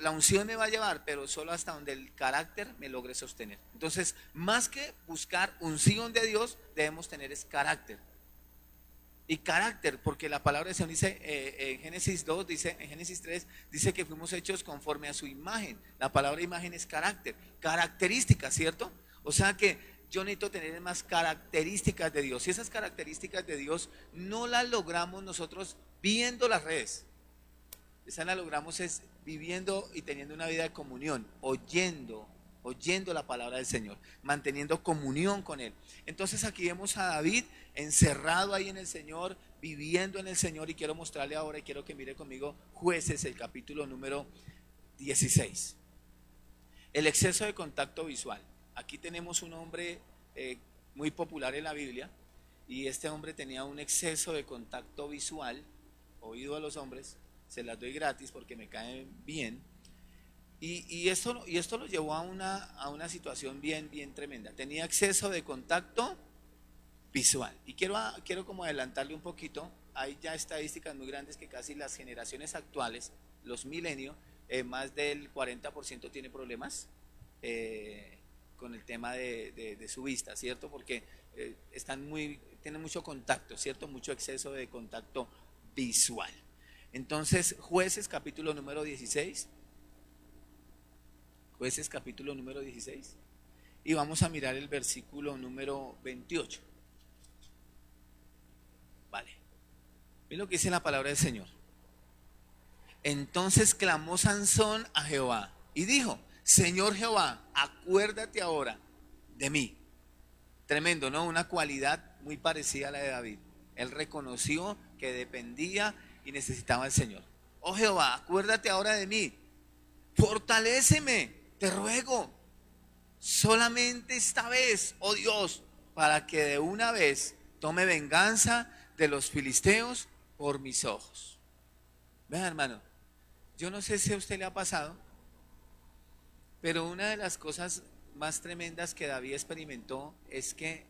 S1: La unción me va a llevar, pero solo hasta donde el carácter me logre sostener. Entonces, más que buscar unción de Dios, debemos tener es carácter. Y carácter, porque la palabra de Señor dice en Génesis 2, dice en Génesis 3, dice que fuimos hechos conforme a su imagen. La palabra imagen es carácter, características, ¿cierto? O sea que yo necesito tener más características de Dios. Y esas características de Dios no las logramos nosotros viendo las redes. Esas las logramos es viviendo y teniendo una vida de comunión, oyendo oyendo la palabra del Señor, manteniendo comunión con Él. Entonces aquí vemos a David encerrado ahí en el Señor, viviendo en el Señor, y quiero mostrarle ahora, y quiero que mire conmigo Jueces, el capítulo número 16. El exceso de contacto visual. Aquí tenemos un hombre muy popular en la Biblia, y este hombre tenía un exceso de contacto visual. Oído a los hombres, se las doy gratis porque me caen bien. Y esto lo llevó a una situación bien tremenda. Tenía exceso de contacto visual. Y quiero como adelantarle un poquito. Hay ya estadísticas muy grandes que casi las generaciones actuales, los milenios, más del 40% tiene problemas con el tema de su vista, ¿cierto? Porque tienen mucho contacto, ¿cierto? Mucho exceso de contacto visual. Entonces, Jueces capítulo número 16. Jueces capítulo número 16. Y vamos a mirar el versículo número 28. Vale. Miren lo que dice la palabra del Señor. Entonces clamó Sansón a Jehová y dijo: Señor Jehová, acuérdate ahora de mí. Tremendo, ¿no? Una cualidad muy parecida a la de David. Él reconoció que dependía y necesitaba al Señor. Oh Jehová, acuérdate ahora de mí. Fortaléceme, te ruego, solamente esta vez, oh Dios, para que de una vez tome venganza de los filisteos por mis ojos. Vean, hermano, yo no sé si a usted le ha pasado, pero una de las cosas más tremendas que David experimentó es que,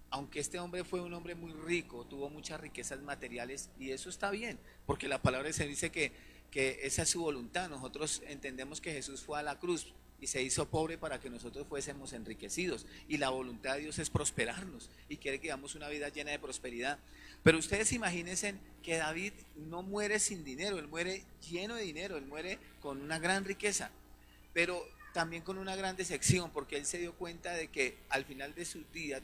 S1: aunque este hombre fue un hombre muy rico, tuvo muchas riquezas materiales, y eso está bien, porque la palabra se dice que esa es su voluntad. Nosotros entendemos que Jesús fue a la cruz y se hizo pobre para que nosotros fuésemos enriquecidos, y la voluntad de Dios es prosperarnos y quiere que vivamos una vida llena de prosperidad. Pero ustedes imagínense que David no muere sin dinero, él muere lleno de dinero, él muere con una gran riqueza, pero también con una gran decepción, porque él se dio cuenta de que al final de sus días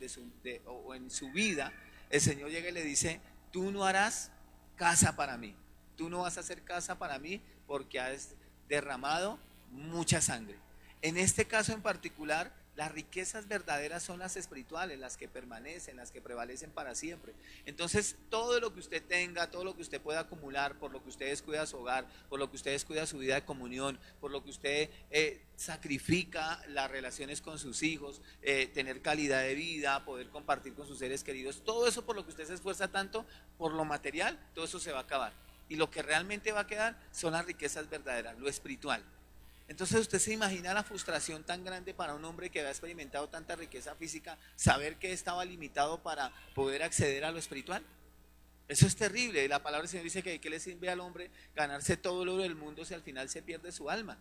S1: o en su vida, el Señor llega y le dice: tú no harás casa para mí, tú no vas a hacer casa para mí porque has derramado mucha sangre. En este caso en particular, las riquezas verdaderas son las espirituales, las que permanecen, las que prevalecen para siempre. Entonces, todo lo que usted tenga, todo lo que usted pueda acumular, por lo que usted descuida su hogar, por lo que usted descuida su vida de comunión, por lo que usted sacrifica las relaciones con sus hijos, tener calidad de vida, poder compartir con sus seres queridos, todo eso por lo que usted se esfuerza tanto, por lo material, todo eso se va a acabar. Y lo que realmente va a quedar son las riquezas verdaderas, lo espiritual. Entonces usted se imagina la frustración tan grande para un hombre que había experimentado tanta riqueza física, saber que estaba limitado para poder acceder a lo espiritual. Eso es terrible. La palabra del Señor dice que ¿qué le sirve al hombre ganarse todo el oro del mundo si al final se pierde su alma?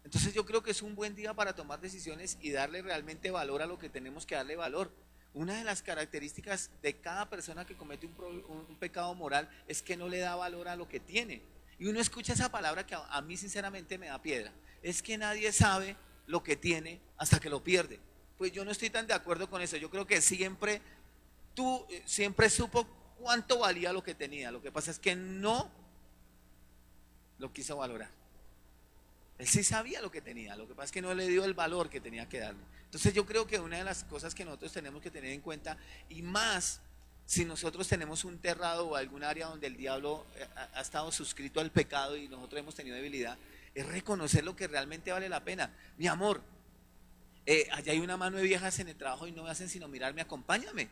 S1: Entonces yo creo que es un buen día para tomar decisiones y darle realmente valor a lo que tenemos que darle valor. Una de las características de cada persona que comete un pecado moral es que no le da valor a lo que tiene. Y uno escucha esa palabra que a mí sinceramente me da piedra. Es que nadie sabe lo que tiene hasta que lo pierde. Pues yo no estoy tan de acuerdo con eso. Yo creo que siempre supo cuánto valía lo que tenía. Lo que pasa es que no lo quiso valorar. Él sí sabía lo que tenía, lo que pasa es que no le dio el valor que tenía que darle. Entonces yo creo que una de las cosas que nosotros tenemos que tener en cuenta, y más si nosotros tenemos un terrado o algún área donde el diablo ha estado suscrito al pecado y nosotros hemos tenido debilidad, es reconocer lo que realmente vale la pena. Mi amor, allá hay una mano de viejas en el trabajo y no me hacen sino mirarme, acompáñame.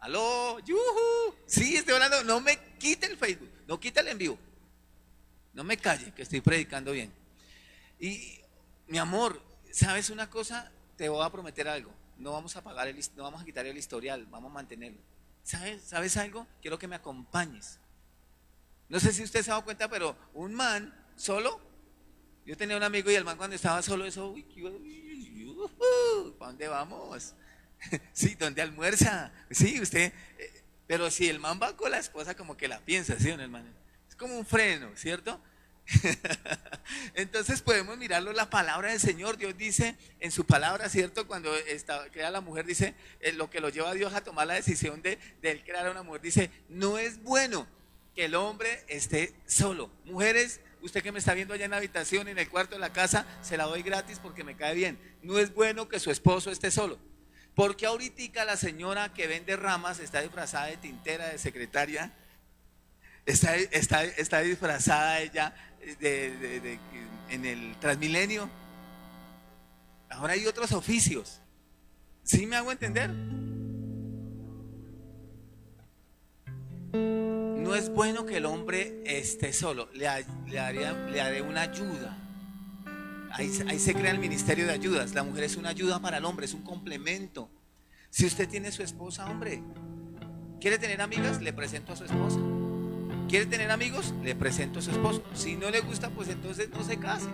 S1: Aló, yuhu, sí, estoy hablando, no me quite el Facebook, no quite el en vivo. No me calle, que estoy predicando bien. Y mi amor, ¿sabes una cosa? Te voy a prometer algo. No vamos a quitar el historial, vamos a mantenerlo. ¿Sabes algo? Quiero que me acompañes. No sé si usted se ha dado cuenta, pero un man solo, yo tenía un amigo y el man cuando estaba solo, eso, ¿para dónde vamos? Sí, ¿dónde almuerza? Sí, usted, pero si el man va con la esposa, como que la piensa, ¿sí, hermano? Es como un freno, ¿cierto? Entonces podemos mirarlo, la palabra del Señor. Dios dice en su palabra, ¿cierto? Cuando crea la mujer, dice, lo que lo lleva a Dios a tomar la decisión de él crear a una mujer, dice: no es bueno que el hombre esté solo. Mujeres, Usted que me está viendo allá en la habitación, en el cuarto de la casa, se la doy gratis porque me cae bien. No es bueno que su esposo esté solo. Porque ahorita la señora que vende ramas está disfrazada de tintera, de secretaria, está disfrazada ella en el Transmilenio. Ahora hay otros oficios. ¿Sí me hago entender? No es bueno que el hombre esté solo. Le haré una ayuda. Ahí se crea el ministerio de ayudas. La mujer es una ayuda para el hombre, es un complemento. Si usted tiene su esposa, hombre, ¿quiere tener amigas? Le presento a su esposa. ¿Quiere tener amigos? Le presento a su esposo. Si no le gusta, pues entonces no se case.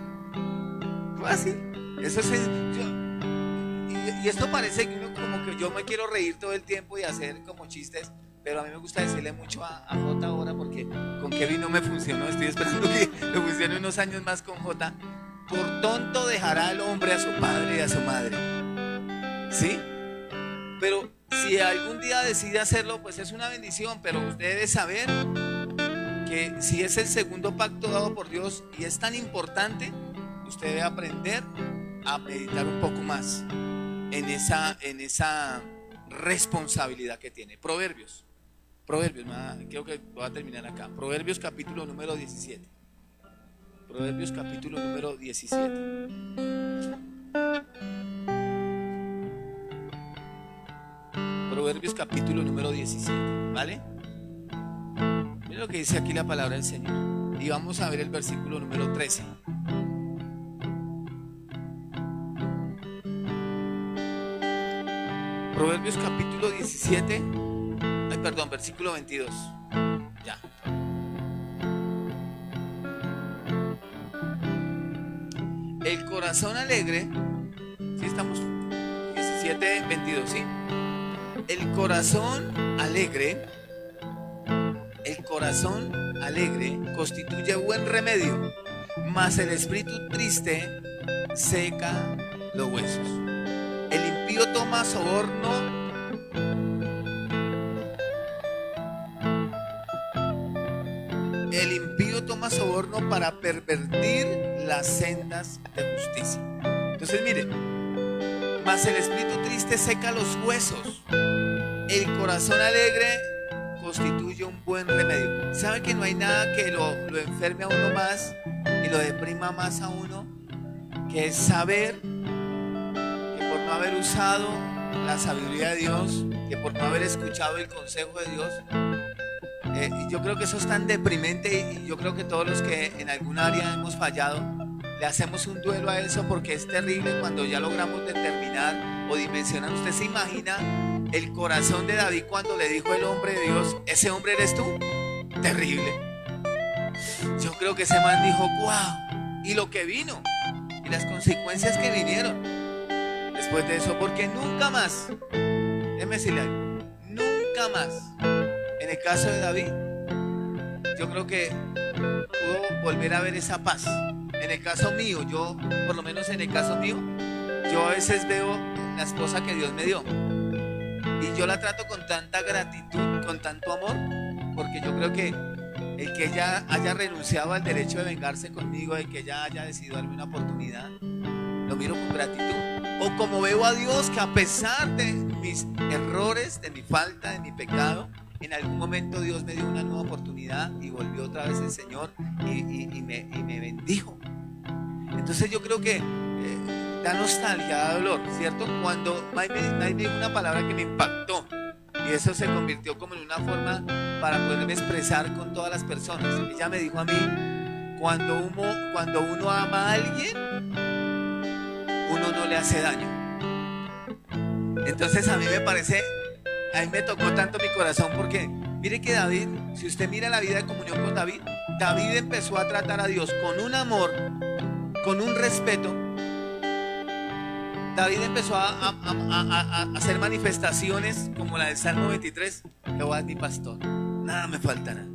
S1: Fácil. Eso es. Y esto parece que uno como que yo me quiero reír todo el tiempo y hacer como chistes, pero a mí me gusta decirle mucho a Jota ahora porque con Kevin no me funcionó. Estoy esperando que me funcione unos años más con Jota. Por tonto dejará el hombre a su padre y a su madre. ¿Sí? Pero si algún día decide hacerlo, pues es una bendición. Pero usted debe saber que si es el segundo pacto dado por Dios y es tan importante, usted debe aprender a meditar un poco más en esa responsabilidad que tiene. Proverbios, creo que voy a terminar acá. Proverbios capítulo número 17. Proverbios capítulo número 17. Proverbios capítulo número 17, ¿vale? Mira lo que dice aquí la palabra del Señor. Y vamos a ver el versículo número 13. Proverbios capítulo 17, versículo 22. Ya. El corazón alegre, ¿sí estamos? 17, 22, ¿sí? El corazón alegre constituye buen remedio, mas el espíritu triste seca los huesos. El impío toma soborno para pervertir las sendas de justicia. Entonces mire, mas el espíritu triste seca los huesos, el corazón alegre constituye un buen remedio. ¿Sabe que no hay nada que lo enferme a uno más y lo deprima más a uno? Que es saber que por no haber usado la sabiduría de Dios, que por no haber escuchado el consejo de Dios, y yo creo que eso es tan deprimente, y yo creo que todos los que en algún área hemos fallado, le hacemos un duelo a eso, porque es terrible cuando ya logramos determinar o dimensionar. ¿Usted se imagina el corazón de David cuando le dijo el hombre de Dios: ese hombre eres tú? Terrible. Yo creo que ese man dijo: wow, y lo que vino y las consecuencias que vinieron después de eso, porque nunca más, déjeme decirle algo, nunca más, en el caso de David, yo creo que pudo volver a ver esa paz. En el caso mío, yo, por lo menos en el caso mío, yo a veces veo la esposa que Dios me dio y yo la trato con tanta gratitud, con tanto amor, porque yo creo que el que ella haya renunciado al derecho de vengarse conmigo, el que ella haya decidido darme una oportunidad, lo miro con gratitud. O como veo a Dios, que a pesar de mis errores, de mi falta, de mi pecado, en algún momento Dios me dio una nueva oportunidad y volvió otra vez el Señor y me bendijo. Entonces yo creo que da nostalgia, da dolor, ¿cierto? Cuando May me dijo una palabra que me impactó, y eso se convirtió como en una forma para poderme expresar con todas las personas. Ella me dijo a mí: cuando uno ama a alguien, uno no le hace daño. Entonces a mí me tocó tanto mi corazón, porque mire que David, si usted mira la vida de comunión con David, David empezó a tratar a Dios con un amor, con un respeto. David empezó a hacer manifestaciones como la del Salmo 23: Jehová es mi pastor, nada me faltará.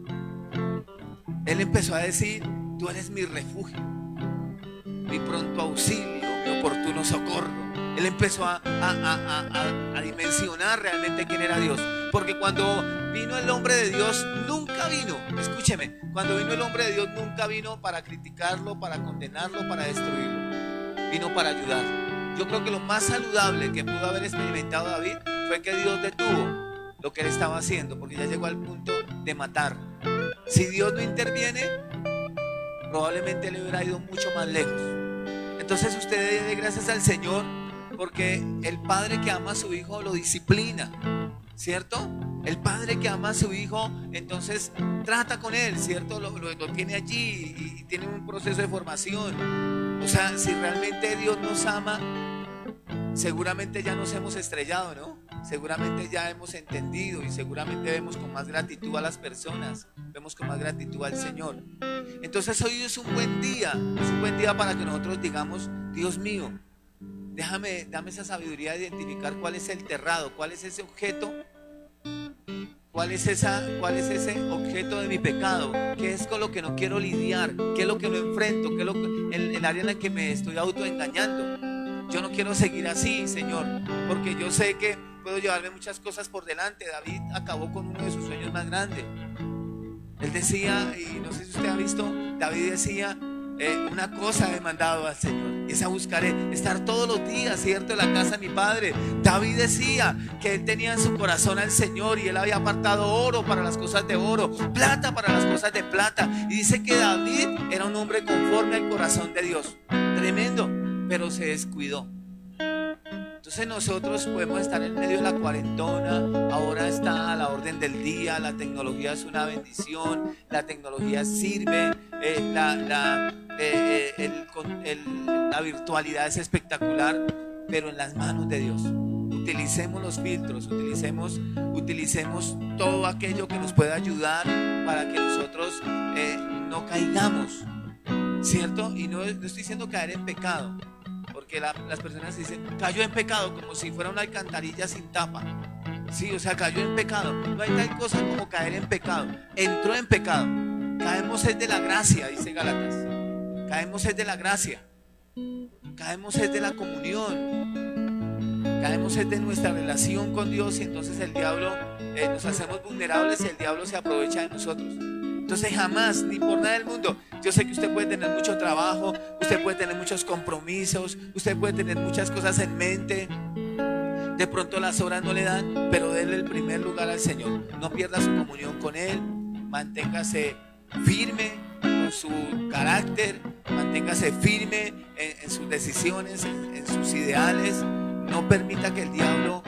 S1: Él empezó a decir: tú eres mi refugio, mi pronto auxilio, mi oportuno socorro. Él empezó a dimensionar realmente quién era Dios, porque cuando vino el hombre de Dios, nunca vino, escúcheme, cuando vino el hombre de Dios nunca vino para criticarlo, para condenarlo, para destruirlo, vino para ayudarlo. Yo creo que lo más saludable que pudo haber experimentado David fue que Dios detuvo lo que él estaba haciendo, porque ya llegó al punto de matar. Si Dios no interviene, probablemente le hubiera ido mucho más lejos. Entonces usted dé gracias al Señor, porque el padre que ama a su hijo lo disciplina, ¿cierto? El padre que ama a su hijo, entonces trata con él, ¿cierto? Lo tiene allí y tiene un proceso de formación. O sea, si realmente Dios nos ama, seguramente ya nos hemos estrellado, ¿no? Seguramente ya hemos entendido y seguramente vemos con más gratitud a las personas, vemos con más gratitud al Señor. Entonces hoy es un buen día para que nosotros digamos: Dios mío, dame esa sabiduría de identificar cuál es el terrado, cuál es ese objeto, cuál es ese objeto de mi pecado, qué es con lo que no quiero lidiar, qué es lo que no enfrento, qué es el área en la que me estoy autoengañando. Yo no quiero seguir así, Señor, porque yo sé que puedo llevarme muchas cosas por delante. David acabó con uno de sus sueños más grandes. Él decía, y no sé si usted ha visto, David decía: una cosa he mandado al Señor, esa buscaré, estar todos los días, ¿cierto?, en la casa de mi padre. David decía que él tenía en su corazón al Señor y él había apartado oro para las cosas de oro, plata para las cosas de plata. Y dice que David era un hombre conforme al corazón de Dios. Tremendo, pero se descuidó. Entonces nosotros podemos estar en medio de la cuarentona, ahora está a la orden del día, la tecnología es una bendición, la tecnología sirve, la virtualidad es espectacular, pero en las manos de Dios. Utilicemos los filtros, utilicemos todo aquello que nos pueda ayudar para que nosotros no caigamos, ¿cierto? Y no estoy diciendo caer en pecado, porque las personas dicen: cayó en pecado, como si fuera una alcantarilla sin tapa. Sí, o sea, cayó en pecado. No hay tal cosa como caer en pecado. Entró en pecado. Caemos es de la gracia, dice Gálatas. Caemos es de la gracia. Caemos es de la comunión. Caemos es de nuestra relación con Dios, y entonces el diablo, nos hacemos vulnerables y el diablo se aprovecha de nosotros. Entonces jamás, ni por nada del mundo. Yo sé que usted puede tener mucho trabajo, usted puede tener muchos compromisos, usted puede tener muchas cosas en mente. De pronto las horas no le dan, pero déle el primer lugar al Señor. No pierda su comunión con Él. Manténgase firme con su carácter, manténgase firme en sus decisiones, en sus ideales. No permita que el diablo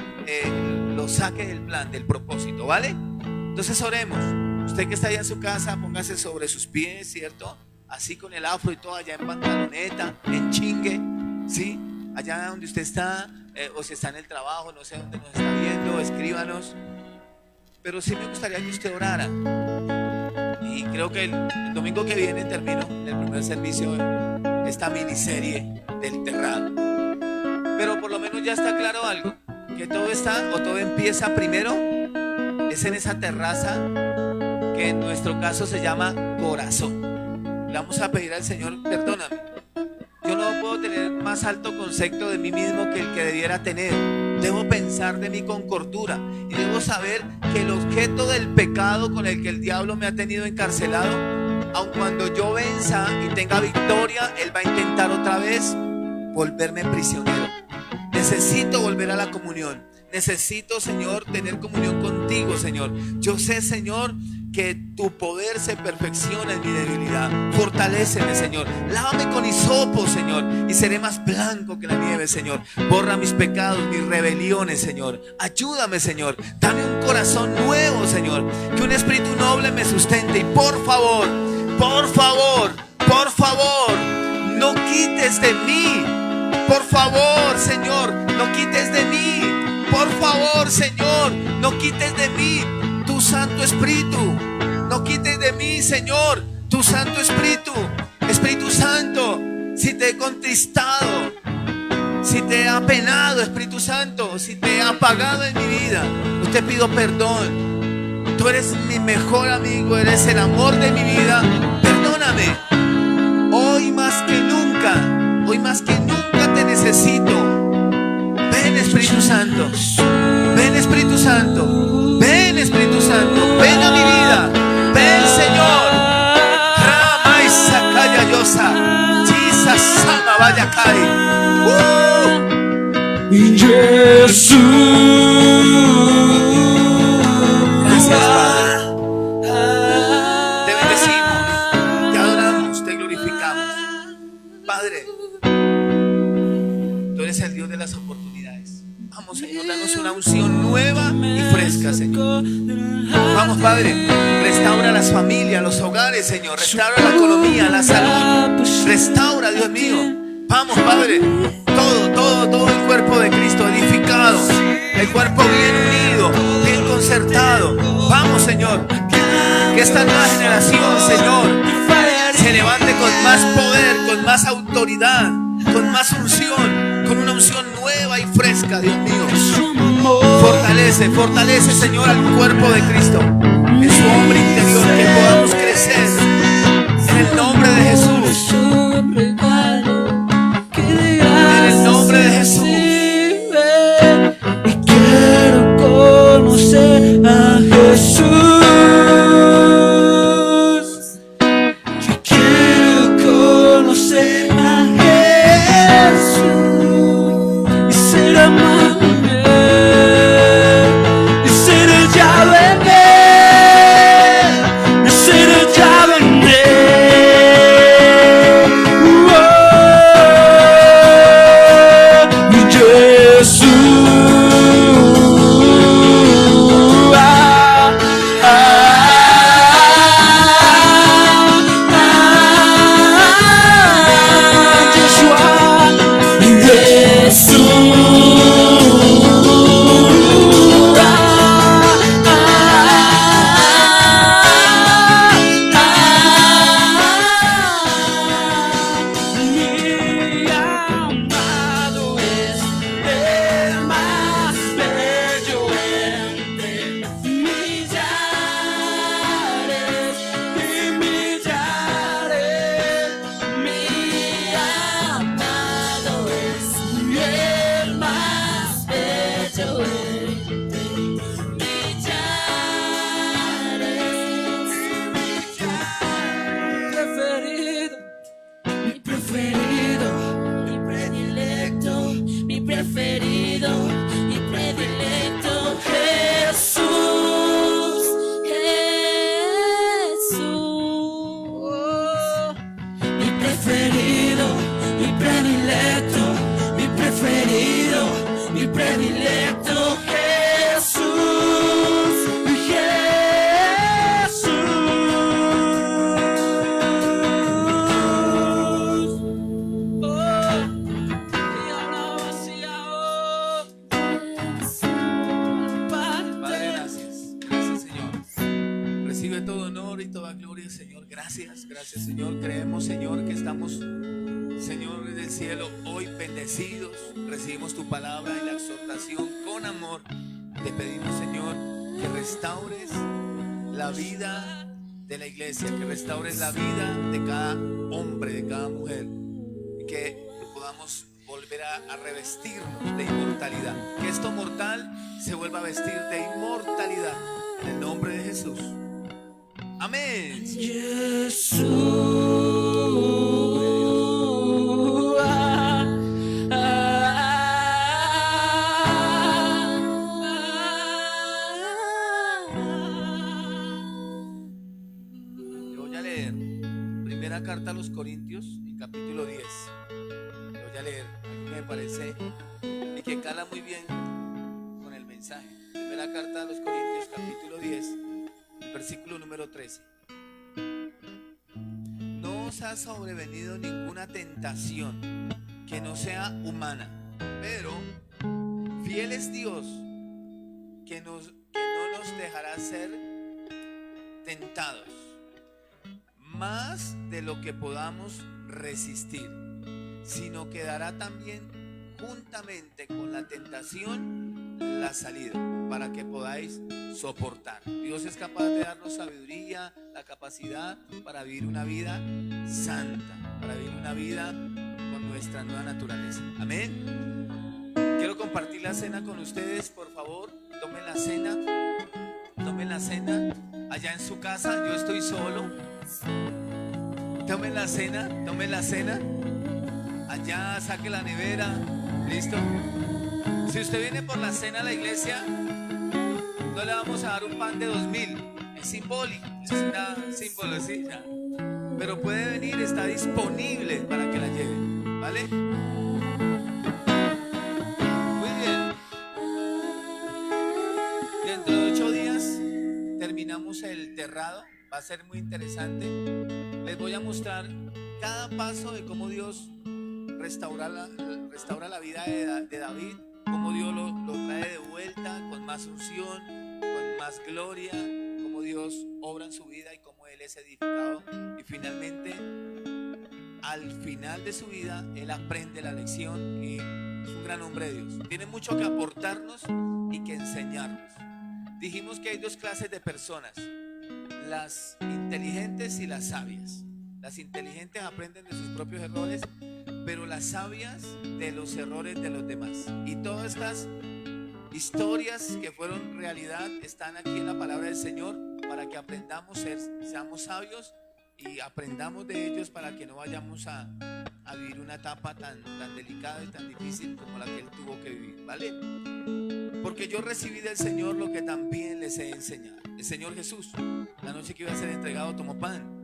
S1: lo saque del plan, del propósito, ¿vale? Entonces oremos. Usted que está allá en su casa, póngase sobre sus pies, ¿cierto? Así con el afro y todo, allá en pantaloneta, en chingue, ¿sí? Allá donde usted está, o si está en el trabajo, no sé dónde nos está viendo, escríbanos. Pero sí me gustaría que usted orara. Y creo que el domingo que viene termino el primer servicio de esta miniserie del terrado. Pero por lo menos ya está claro algo, que todo está, o todo empieza primero, es en esa terraza que en nuestro caso se llama corazón. Le vamos a pedir al Señor: perdóname, yo no puedo tener más alto concepto de mí mismo que el que debiera tener. Debo pensar de mí con cordura y debo saber que el objeto del pecado con el que el diablo me ha tenido encarcelado, aun cuando yo venza y tenga victoria, él va a intentar otra vez volverme prisionero. Necesito volver a la comunión. Necesito, Señor, tener comunión contigo, Señor. Yo sé, Señor, que tu poder se perfecciona en mi debilidad. Fortaléceme, Señor. Lávame con hisopo, Señor, y seré más blanco que la nieve, Señor. Borra mis pecados, mis rebeliones, Señor. Ayúdame, Señor. Dame un corazón nuevo, Señor. Que un espíritu noble me sustente. Y por favor, no quites de mí. Por favor, Señor, no quites de mí. Por favor, Señor, no quites de mí tu Santo Espíritu. No quites de mí, Señor, tu Santo Espíritu. Espíritu Santo, si te he contristado, si te he apenado, Espíritu Santo, si te he apagado en mi vida, yo te pido perdón. Tú eres mi mejor amigo, eres el amor de mi vida. Perdóname. Hoy más que nunca te necesito. Ven, Espíritu Santo. Ven, Espíritu Santo. Ven, Espíritu Santo. Señor. Vamos, Padre, restaura las familias, los hogares, Señor. Restaura la economía, la salud. Restaura, Dios mío. Vamos, Padre, todo el cuerpo de Cristo edificado, el cuerpo bien unido, bien concertado. Vamos, Señor, que esta nueva generación, Señor, se levante con más poder, con más autoridad, con más unción, con una unción nueva y fresca, Dios mío. Fortalece, Señor, al cuerpo de Cristo, en su hombre interior, que podamos crecer en el nombre de Jesús. En el nombre de Jesús.
S2: Y quiero conocer a Jesús. Yo quiero conocer a Jesús y ser amado en Él, y ser hallado en Él, y ser hallado en Él.
S1: Gracias, Señor. Creemos, Señor, que estamos, Señor del cielo, hoy bendecidos. Recibimos tu palabra y la exhortación con amor. Te pedimos, Señor, que restaures la vida de la iglesia, que restaures la vida de cada hombre, de cada mujer, y que podamos volver a revestirnos de inmortalidad. Que esto mortal se vuelva a vestir de inmortalidad en el nombre de Jesús. Amén.
S2: Jesús.
S1: Yo voy a leer primera carta a los Corintios, el capítulo 10. Yo voy a leer algo que me parece y que cala muy bien con el mensaje. Primera carta a los Corintios, capítulo 10. Versículo número 13. No os ha sobrevenido ninguna tentación que no sea humana, pero fiel es Dios, que no nos dejará ser tentados más de lo que podamos resistir, sino que dará también juntamente con la tentación la salida, para que podáis soportar. Dios es capaz de darnos sabiduría, la capacidad para vivir una vida santa, para vivir una vida con nuestra nueva naturaleza. Amén. Quiero compartir la cena con ustedes, por favor. Tomen la cena allá en su casa. Yo estoy solo. Tomen la cena allá, saque la nevera. ¿Listo? Si usted viene por la cena a la iglesia, no le vamos a dar un pan de 2000. Es simbólico, es una símbolo, ¿sí? Pero puede venir, está disponible para que la lleve, ¿vale? Muy bien. Dentro de 8 días terminamos el terrado, va a ser muy interesante. Les voy a mostrar cada paso de cómo Dios restaura la vida de David, cómo Dios lo trae de vuelta con más unción, con más gloria, cómo Dios obra en su vida y cómo Él es edificado. Y finalmente, al final de su vida, Él aprende la lección y es un gran hombre de Dios. Tiene mucho que aportarnos y que enseñarnos. Dijimos que hay dos clases de personas: las inteligentes y las sabias. Las inteligentes aprenden de sus propios errores, pero las sabias de los errores de los demás. Y todas estas historias que fueron realidad están aquí en la palabra del Señor para que aprendamos, seamos sabios y aprendamos de ellos para que no vayamos a vivir una etapa tan delicada y tan difícil como la que Él tuvo que vivir, ¿vale? Porque yo recibí del Señor lo que también les he enseñado. El Señor Jesús, la noche que iba a ser entregado, tomó pan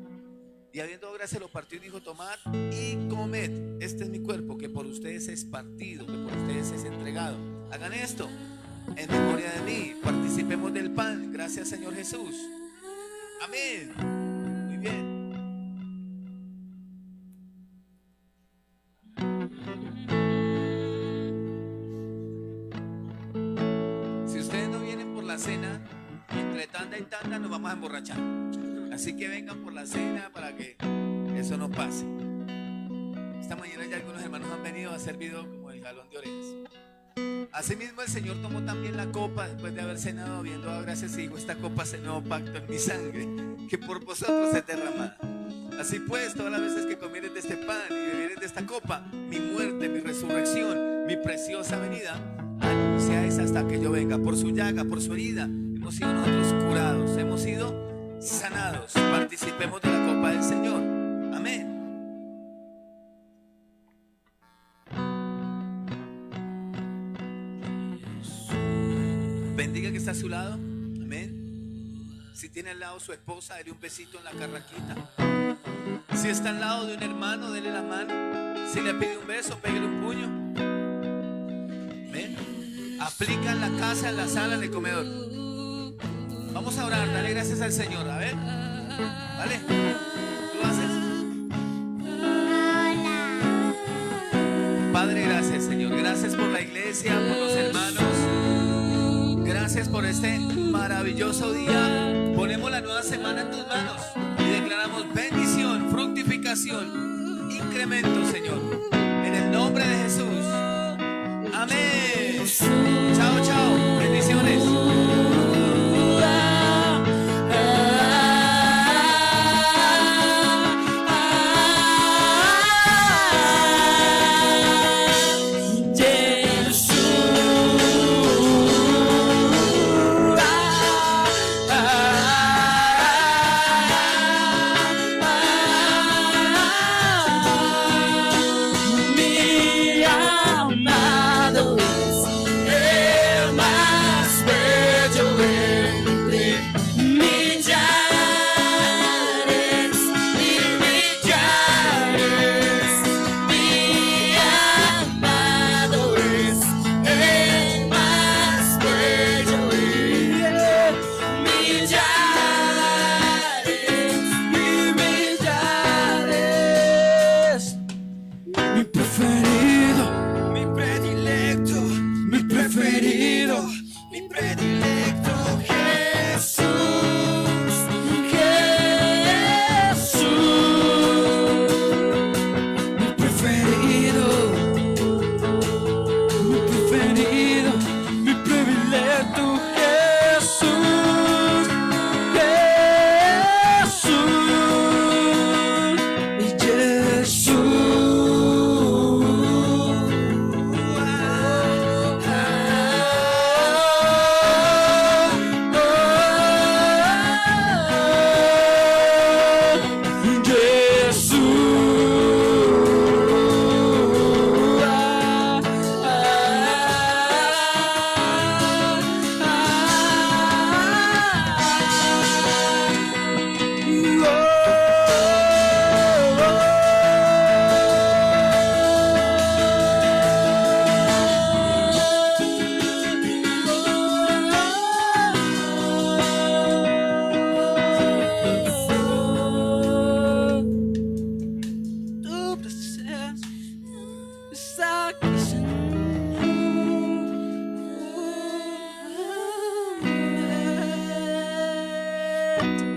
S1: y habiendo dado gracias lo partió y dijo: tomad y comed, este es mi cuerpo que por ustedes es partido, que por ustedes es entregado. Hagan esto en memoria de mí. Participemos del pan. Gracias, Señor Jesús. Amén. Muy bien. Si ustedes no vienen por la cena, entre tanda y tanda nos vamos a emborrachar. Así que vengan por la cena para que eso no pase. Esta mañana ya algunos hermanos han venido a servido como el jalón de orejas. Asimismo el Señor tomó también la copa después de haber cenado, habiendo dado gracias, y dijo: esta copa es el nuevo pacto en mi sangre, que por vosotros es derramada. Así pues, todas las veces que comieres de este pan y bebieres de esta copa, mi muerte, mi resurrección, mi preciosa venida, anunciáis hasta que yo venga. Por su llaga, por su herida, hemos sido nosotros curados, hemos sido sanados. Participemos de la copa del Señor. Amén. Bendiga que está a su lado. Amén. Si tiene al lado su esposa, dele un besito en la carraquita. Si está al lado de un hermano, dele la mano. Si le pide un beso, pégale un puño. Amén. Aplica en la casa, en la sala, en el comedor. Vamos a orar, dale gracias al Señor. A ver, ¿vale? ¿Tú lo haces? Padre, gracias, Señor. Gracias por la iglesia, por los hermanos. Gracias por este maravilloso día. Ponemos la nueva semana en tus manos y declaramos bendición, fructificación, incremento, Señor. En el nombre de Jesús. Amén. Chao, chao. Bendiciones.
S2: Mi amado es de ti.